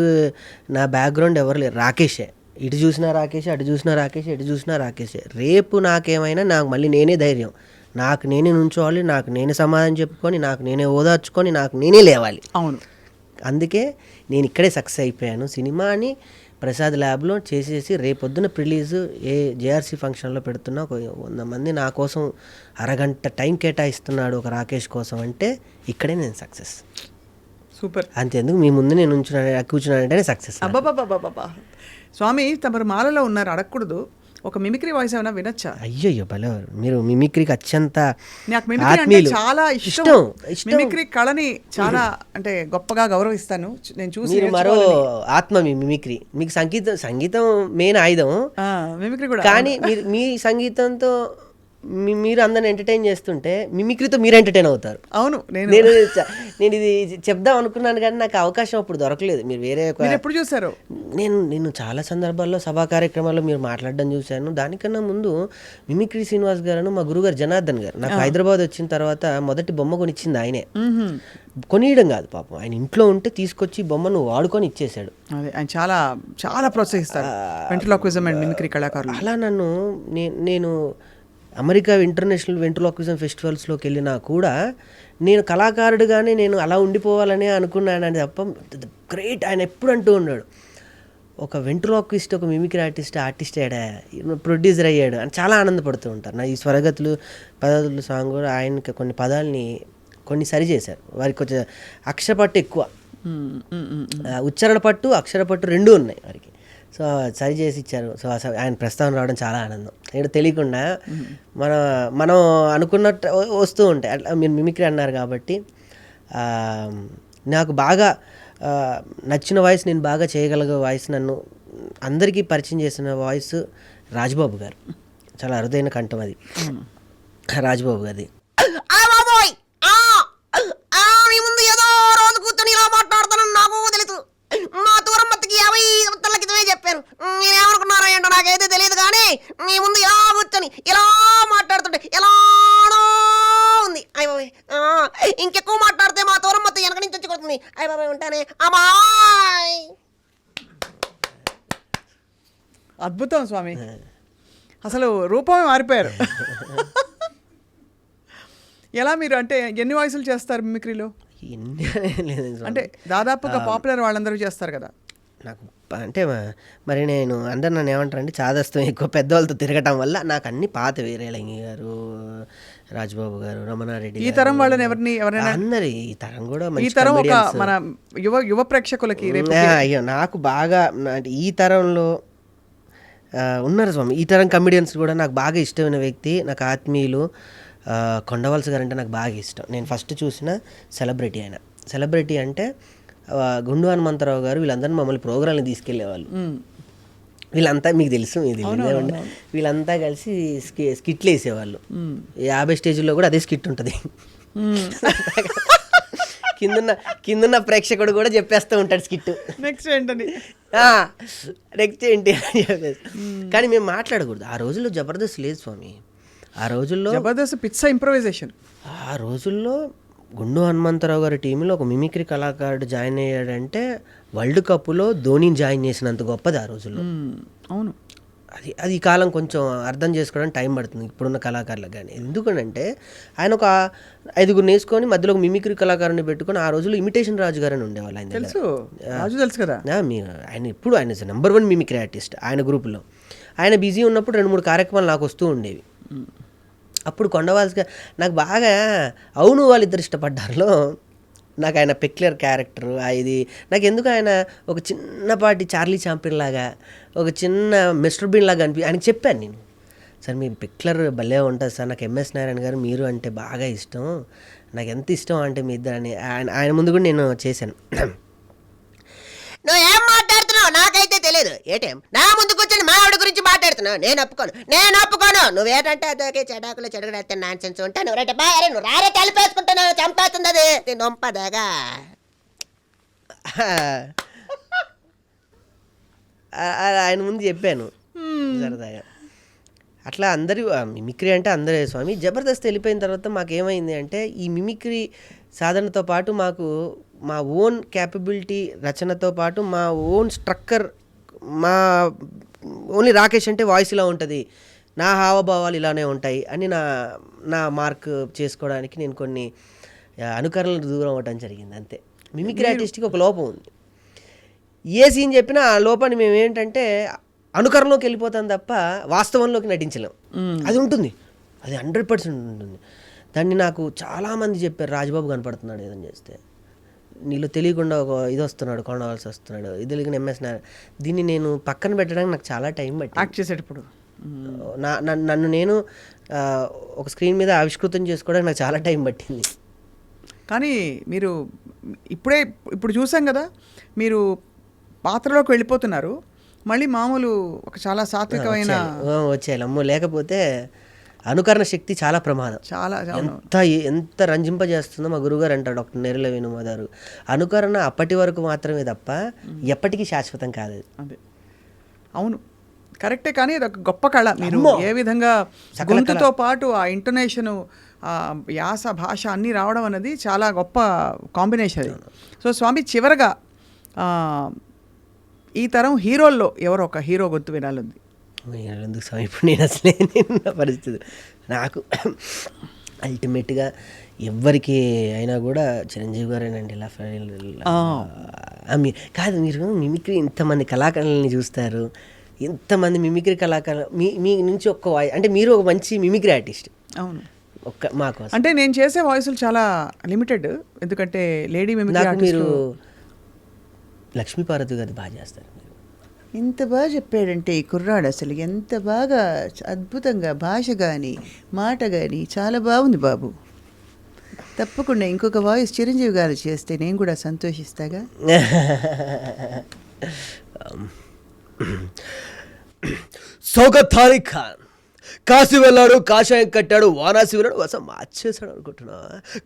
నా బ్యాక్గ్రౌండ్ ఎవరు లేరు, రాకేషే. ఇటు చూసినా రాకేషే, అటు చూసినా రాకేషే, ఎటు చూసినా రాకేషే. రేపు నాకేమైనా నాకు మళ్ళీ నేనే ధైర్యం, నాకు నేనే నుంచోవాలి, నాకు నేనే సమాధానం చెప్పుకొని, నాకు నేనే ఓదార్చుకొని, నాకు నేనే లేవాలి. అవును. అందుకే నేను ఇక్కడే సక్సెస్ అయిపోయాను. సినిమాని ప్రసాద్ ల్యాబ్లో చేసేసి రేపొద్దున రిలీజు జేఆర్సీ ఫంక్షన్లో పెడుతున్నా. ఒక 100 మంది నా కోసం అరగంట టైం కేటాయిస్తున్నాడు ఒక రాకేష్ కోసం అంటే ఇక్కడే నేను సక్సెస్. సూపర్. అంతేందుకు మీ ముందు నేను కూర్చున్నానంటేనే సక్సెస్. అబ్బాబాబాబాబా. స్వామి, తమరు మాలలో ఉన్నారు, అడగకూడదు. ఒక మిమిక్రీ వాయిస్ ఏమైనా వినొచ్చా? అయ్యో భలే, మీరు మిమిక్రీకి అత్యంత నాకు మిమిక్రీ అంటే చాలా ఇష్టం. మిమిక్రీ కళని చాలా అంటే గొప్పగా గౌరవిస్తాను. నేను చూసి మరో ఆత్మ మీ మిమిక్రీ. మీకు సంగీతం మెయిన్ ఆయుధం, మిమిక్రీ కూడా. కానీ మీ సంగీతంతో మీరు అందరిని ఎంటర్టైన్ చేస్తుంటే మిమిక్రీతో మీరు ఎంటర్టైన్ అవుతారు. అవును. నేను ఇది చెప్దాం అనుకున్నాను కానీ నాకు అవకాశం అప్పుడు దొరకలేదు. మీరు వేరే ఎప్పుడు చూసారు? నేను చాలా సందర్భాల్లో సభా కార్యక్రమాల్లో మీరు మాట్లాడడం చూశాను. దానికన్నా ముందు మిమిక్రీ శ్రీనివాస్ గారు, మా గురుగారు జనార్దన్ గారు నాకు హైదరాబాద్ వచ్చిన తర్వాత మొదటి బొమ్మ కొనిచ్చింది ఆయనే. కొనియడం కాదు పాపం, ఆయన ఇంట్లో ఉంటే తీసుకొచ్చి బొమ్మను వాడుకొని ఇచ్చేశాడు. అదే, ఆయన చాలా చాలా ప్రోత్సహిస్తారు వెంట్రులాక్విజం అండ్ మిమిక్రీ కళాకారులు. అలా నన్ను నేను అమెరికా ఇంటర్నేషనల్ వెంట్రులాక్విజం ఫెస్టివల్స్లోకి వెళ్ళినా కూడా నేను కళాకారుడుగానే నేను అలా ఉండిపోవాలనే అనుకున్నాను తప్ప గ్రేట్. ఆయన ఎప్పుడు అంటూ ఉన్నాడు, ఒక వెంట్రులాక్విస్ట్, ఒక మిమిక్రీ ఆర్టిస్ట్ అయ్యాడా, ప్రొడ్యూసర్ అయ్యాడు అని చాలా ఆనందపడుతూ ఉంటారు. నా ఈ స్వరగతులు పదాలు సాంగ్ కూడా ఆయనకి కొన్ని పదాలని కొన్ని సరి చేశారు. వారికి కొంచెం అక్షరపట్టు ఎక్కువ, ఉచ్చారణ పట్టు అక్షర పట్టు రెండూ ఉన్నాయి వారికి. సో సరి చేసి ఇచ్చారు. సో అసలు ఆయన ప్రస్తావన రావడం చాలా ఆనందం. ఇక్కడ తెలియకుండా మనం అనుకున్నట్టు వస్తూ ఉంటాయి. అట్లా మీరు మిమిక్రీ అన్నారు కాబట్టి నాకు బాగా నచ్చిన వాయిస్, నేను బాగా చేయగలిగే వాయిస్, నన్ను అందరికీ పరిచయం చేసిన వాయిస్ రాజ్బాబు గారు. చాలా అరుదైన కంఠం అది రాజ్బాబు గారిది. నీ ముందు ఏదో రోజు కూర్చొని ఇలా మాట్లాడుతానని నాకు తెలుసు. మా తూరమ్మకి 50 సంవత్సరాల క్రితమే చెప్పాను. నేనేమనుకున్నారా ఏంటో నాకైతే తెలియదు, కానీ మీ ముందు ఇలా కూర్చొని ఇలా మాట్లాడుతుంటే ఎలానో ఉంది. అయ్యబాబోయ్, ఇంకెక్కువ మాట్లాడితే మా తూరమ్మ వెనక నుంచి వచ్చి కొడుతుంది. అయ్యబాబోయ్ ఉంటానే అమ్మాయ్. అద్భుతం స్వామి, అసలు రూపమే మారిపోయారు. ఎలా మీరు అంటే ఎన్ని వాయిస్లు చేస్తారు మిమిక్రీలో? అంటే దాదాపుగా పాపులర్ వాళ్ళందరూ చేస్తారు కదా. నాకు అంటే మరి నేను అందరు నన్ను ఏమంటారంటే చాదస్తం ఎక్కువ పెద్దవాళ్ళతో తిరగటం వల్ల నాకు అన్ని పాత వీరేలంగి గారు, రాజ్బాబు గారు, రమణారెడ్డి, ఈ తరం వాళ్ళని ఎవరైనా అందరు ఈ తరం కూడా ఈ తరం ఒక మన యువ ప్రేక్షకులకి అయ్యో నాకు బాగా ఈ తరంలో ఉన్నారు స్వామి. ఈ తరం కమెడియన్స్ కూడా నాకు బాగా ఇష్టమైన వ్యక్తి, నాకు ఆత్మీయులు కొండవలస గారు అంటే నాకు బాగా ఇష్టం. నేను ఫస్ట్ చూసిన సెలబ్రిటీ ఆయన. సెలబ్రిటీ అంటే గుండు హనుమంతరావు గారు, వీళ్ళందరినీ మమ్మల్ని ప్రోగ్రాంలు తీసుకెళ్లేవాళ్ళు. వీళ్ళంతా మీకు తెలుసు, వీళ్ళంతా కలిసి స్కిట్లు వేసేవాళ్ళు. 50 స్టేజ్లో కూడా అదే స్కిట్ ఉంటుంది. కిందున్న ప్రేక్షకుడు కూడా చెప్పేస్తూ ఉంటాడు స్కిట్. నెక్స్ట్ ఏంటని నెక్స్ట్ ఏంటి అని చెప్పేసి. కానీ మేము మాట్లాడకూడదు. ఆ రోజుల్లో జబర్దస్త్ లేదు స్వామి. ఆ రోజుల్లో జబర్దస్త్ పిచ్చ ఇంప్రొవైజేషన్. ఆ రోజుల్లో గుండు హనుమంతరావు గారి టీంలో ఒక మిమిక్రీ కళాకారుడు జాయిన్ అయ్యాడంటే వరల్డ్ కప్లో ధోనిని జాయిన్ చేసినంత గొప్పది ఆ రోజుల్లో. అవును, అది ఈ కాలం కొంచెం అర్థం చేసుకోవడానికి టైం పడుతుంది ఇప్పుడున్న కళాకారులకు. కానీ ఎందుకంటే ఆయన ఒక 5గురు వేసుకొని మధ్యలో ఒక మిమిక్రీ కళాకారుని పెట్టుకొని ఆ రోజుల్లో ఇమిటేషన్ రాజు గారు అని ఉండేవాళ్ళు. ఆయన తెలుసు కదా. ఆయన ఇప్పుడు ఆయన నెంబర్ 1 మిమిక్రీ ఆర్టిస్ట్ ఆయన గ్రూపులో. ఆయన బిజీ ఉన్నప్పుడు 2-3 కార్యక్రమాలు నాకు వస్తూ ఉండేవి. అప్పుడు కొండవాల్సిగా నాకు బాగా అవును వాళ్ళిద్దరు ఇష్టపడ్డారులో నాకు ఆయన పెక్యులర్ క్యారెక్టర్ ఇది నాకు ఎందుకు ఆయన ఒక చిన్నపాటి చార్లీ చాంపియన్ లాగా, ఒక చిన్న మిస్టర్ బీన్ లాగా ఆయనకి చెప్పాను నేను. సార్ మీ పెక్యులర్ భలే ఉంటుంది సార్, నాకు ఎంఎస్ నారాయణ గారు మీరు అంటే బాగా ఇష్టం, నాకు ఎంత ఇష్టం అంటే మీ ఇద్దరని ఆయన ముందు కూడా నేను చేశాను. నువ్వేం మాట్లాడుతున్నావు నాకైతే తెలియదు. ఏటేం నా ముందు కూర్చొని మా ఆవిడ గురించి మాట్లాడుతున్నావు? నేను ఒప్పుకోను. నువ్వేటంటే అదే చెడాకులు చెడగడేస్తే నాన్ సెన్స్ ఉంటా. నువ్వు రారే కలిపేసుకుంటాను, చంపేస్తుంది అది నొంపదాగా. ఆయన ముందు చెప్పాను సరదాగా. అట్లా అందరూ మిమిక్రీ అంటే అందరే స్వామి. జబర్దస్త్ వెళ్ళిపోయిన తర్వాత మాకేమైంది అంటే ఈ మిమిక్రీ సాధనతో పాటు మాకు మా ఓన్ క్యాపబిలిటీ రచనతో పాటు మా ఓన్ స్ట్రక్చర్, మా ఓన్లీ రాకేష్ అంటే వాయిస్ ఇలా ఉంటుంది, నా హావభావాలు ఇలానే ఉంటాయి అని నా మార్క్ చేసుకోవడానికి నేను కొన్ని అనుకరణలకు దూరం అవ్వడం జరిగింది అంతే. మిమిక్రీ ఆర్టిస్ట్కి ఒక లోపం ఉంది. ఏ సీన్ చెప్పినా ఆ లోపాన్ని మేము ఏంటంటే అనుకరణలోకి వెళ్ళిపోతాం తప్ప వాస్తవంలోకి నటించలేం. అది ఉంటుంది, అది 100% ఉంటుంది. దాన్ని నాకు చాలామంది చెప్పారు, రాజ్బాబు కనపడుతున్నాడు ఏదని చేస్తే, నీళ్ళు తెలియకుండా ఒక ఇది వస్తున్నాడు, కొండవలసి వస్తున్నాడు, ఇది తెలియకుండా ఎంఎస్ దీన్ని నేను పక్కన పెట్టడానికి నాకు చాలా టైం పట్టి యాక్ట్ చేసేటప్పుడు నన్ను నేను ఒక స్క్రీన్ మీద ఆవిష్కృతం చేసుకోవడానికి నాకు చాలా టైం పట్టింది. కానీ మీరు ఇప్పుడు చూసాం కదా, మీరు పాత్రలోకి వెళ్ళిపోతున్నారు, మళ్ళీ మామూలు ఒక చాలా సాత్వికమైన వచ్చేయాలి. అమ్మో, లేకపోతే అనుకరణ శక్తి చాలా ప్రమాదం. చాలా ఎంత రంజింపజేస్తుందో మా గురువుగారు అంటారు, డాక్టర్ నేరుల వేణుమాధారు. అనుకరణ అప్పటి వరకు మాత్రమే తప్ప ఎప్పటికీ శాశ్వతం కాదు. అదే అవును, కరెక్టే. కానీ అది ఒక గొప్ప కళ. మీరు ఏ విధంగా గొంతుతో పాటు ఆ ఇంటోనేషను, యాస, భాష అన్నీ రావడం అనేది చాలా గొప్ప కాంబినేషన్ అది. సో స్వామి, చివరగా ఈ తరం హీరోల్లో ఎవరో ఒక హీరో గొంతు వినాలంది. ఎందుకు స్వామి ఇప్పుడు నేను అసలే నా పరిస్థితి, నాకు అల్టిమేట్గా ఎవరికి అయినా కూడా చిరంజీవి గారేనండి. ఇలా కాదు, మీరు మిమిక్రీ ఇంతమంది కళాకారులని చూస్తారు, ఇంతమంది మిమిక్రీ కళాకారులు మీ నుంచి ఒక్క వాయిస్ అంటే మీరు ఒక మంచి మిమిక్రీ ఆర్టిస్ట్. అవును, మాకు అంటే నేను చేసే వాయిస్లు చాలా లిమిటెడ్, ఎందుకంటే లేడీ మిమిక్రీ మీరు లక్ష్మీపార్వతి గారు బాగా చేస్తారు. ఇంత బాగా చెప్పాడంటే ఈ కుర్రాడు అసలు ఎంత బాగా అద్భుతంగా భాష కానీ మాట కానీ చాలా బాగుంది బాబు. తప్పకుండా ఇంకొక వాయిస్ చిరంజీవి గారు చేస్తే నేను కూడా సంతోషిస్తాగా. సౌగత్ అలీ ఖాన్ కాశీ వెళ్ళాడు, కాషాయం కట్టాడు, వారాణసి వెళ్ళాడు, అసలు మార్చేశాడు అనుకుంటున్నా.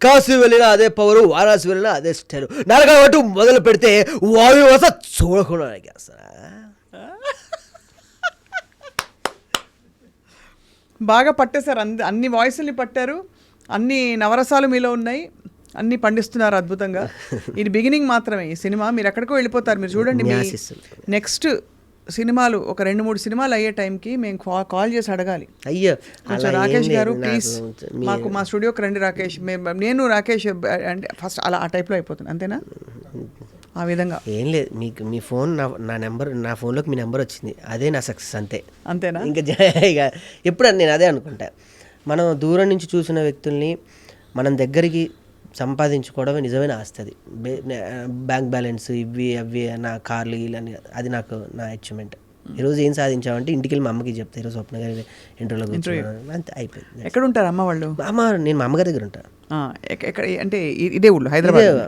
కాశీ వెళ్ళినా అదే పవరు, వారాణసి వెళ్ళినా అదే స్టైలు. నరకబట్టు మొదలు పెడితే వాయు వస చూడకుండా అడిగేస్తా. బాగా పట్టేశారు, అన్ని వాయిస్ని పట్టారు, అన్ని నవరసాలు మీలో ఉన్నాయి, అన్ని పండిస్తున్నారు అద్భుతంగా. ఇది బిగినింగ్ మాత్రమే. ఈ సినిమా మీరు ఎక్కడికో వెళ్ళిపోతారు. మీరు చూడండి, మీ నెక్స్ట్ సినిమాలు ఒక 2-3 సినిమాలు అయ్యే టైంకి మేము కాల్ చేసి అడగాలి. అయ్యో కొంచెం రాకేష్ గారు ప్లీజ్ మాకు మా స్టూడియోకి రండి రాకేష్, నేను రాకేష్ అంటే ఫస్ట్ అలా ఆ టైప్లో అయిపోతుంది. అంతేనా? ఆ విధంగా ఏం లేదు, మీకు మీ ఫోన్ నా నెంబర్, నా ఫోన్లోకి మీ నెంబర్ వచ్చింది, అదే నా సక్సెస్. అంతేనా? ఇంకా ఇక ఎప్పుడు నేను అదే అనుకుంటా. మనం దూరం నుంచి చూసిన వ్యక్తుల్ని మనం దగ్గరికి సంపాదించుకోవడమే నిజమైన ఆస్తుంది. బ్యాంక్ బ్యాలెన్స్ ఇవి అవి నా కార్లు అని, అది నాకు నా అచీవ్మెంట్. ఈరోజు ఏం సాధించామంటే ఇంటికి వెళ్ళి మా అమ్మకి చెప్తే ఈరోజు స్వప్న గారి ఇంటర్వ్యూలో కూర్చున్నాను, అంతే అయిపోయింది. ఎక్కడ ఉంటారు అమ్మ వాళ్ళు? నేను మా అమ్మగారి దగ్గర ఉంటాను. ఎక్కడ అంటే ఇదే ఊళ్ళో హైదరాబాద్?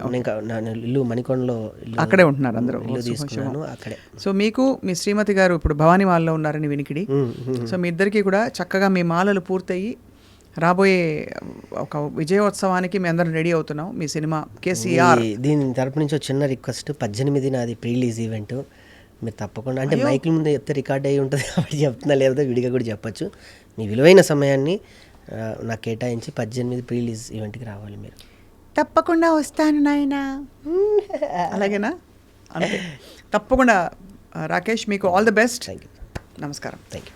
నేను ఇల్లు మణికొండలో అక్కడే ఉంటున్నారు అందరూ. ఇల్లు తీసుకున్నాను అక్కడే. సో మీకు మీ శ్రీమతి గారు ఇప్పుడు భవానీ మాలలో ఉన్నారని వినికిడి. సో మీ ఇద్దరికి కూడా చక్కగా మీ మాలలు పూర్తయి రాబోయే ఒక విజయోత్సవానికి మేము అందరం రెడీ అవుతున్నాం. మీ సినిమా కేసీఆర్ దీని తరపు నుంచి ఒక చిన్న రిక్వెస్ట్, 18 నాది ప్రీ రిలీజ్ ఈవెంట్. మీరు తప్పకుండా, అంటే మైకిల్ ముందే చెప్తే రికార్డ్ అయ్యి ఉంటుంది కాబట్టి చెప్తున్నా, లేకపోతే విడిగా కూడా చెప్పచ్చు. మీ విలువైన సమయాన్ని నాకు కేటాయించి 18 ప్రీ రిలీజ్ ఈవెంట్కి రావాలి మీరు. తప్పకుండా వస్తాను నాయనా. అలాగేనా? అంతే, తప్పకుండా. రాకేష్ మీకు all the best. Thank you. నమస్కారం. Thank you.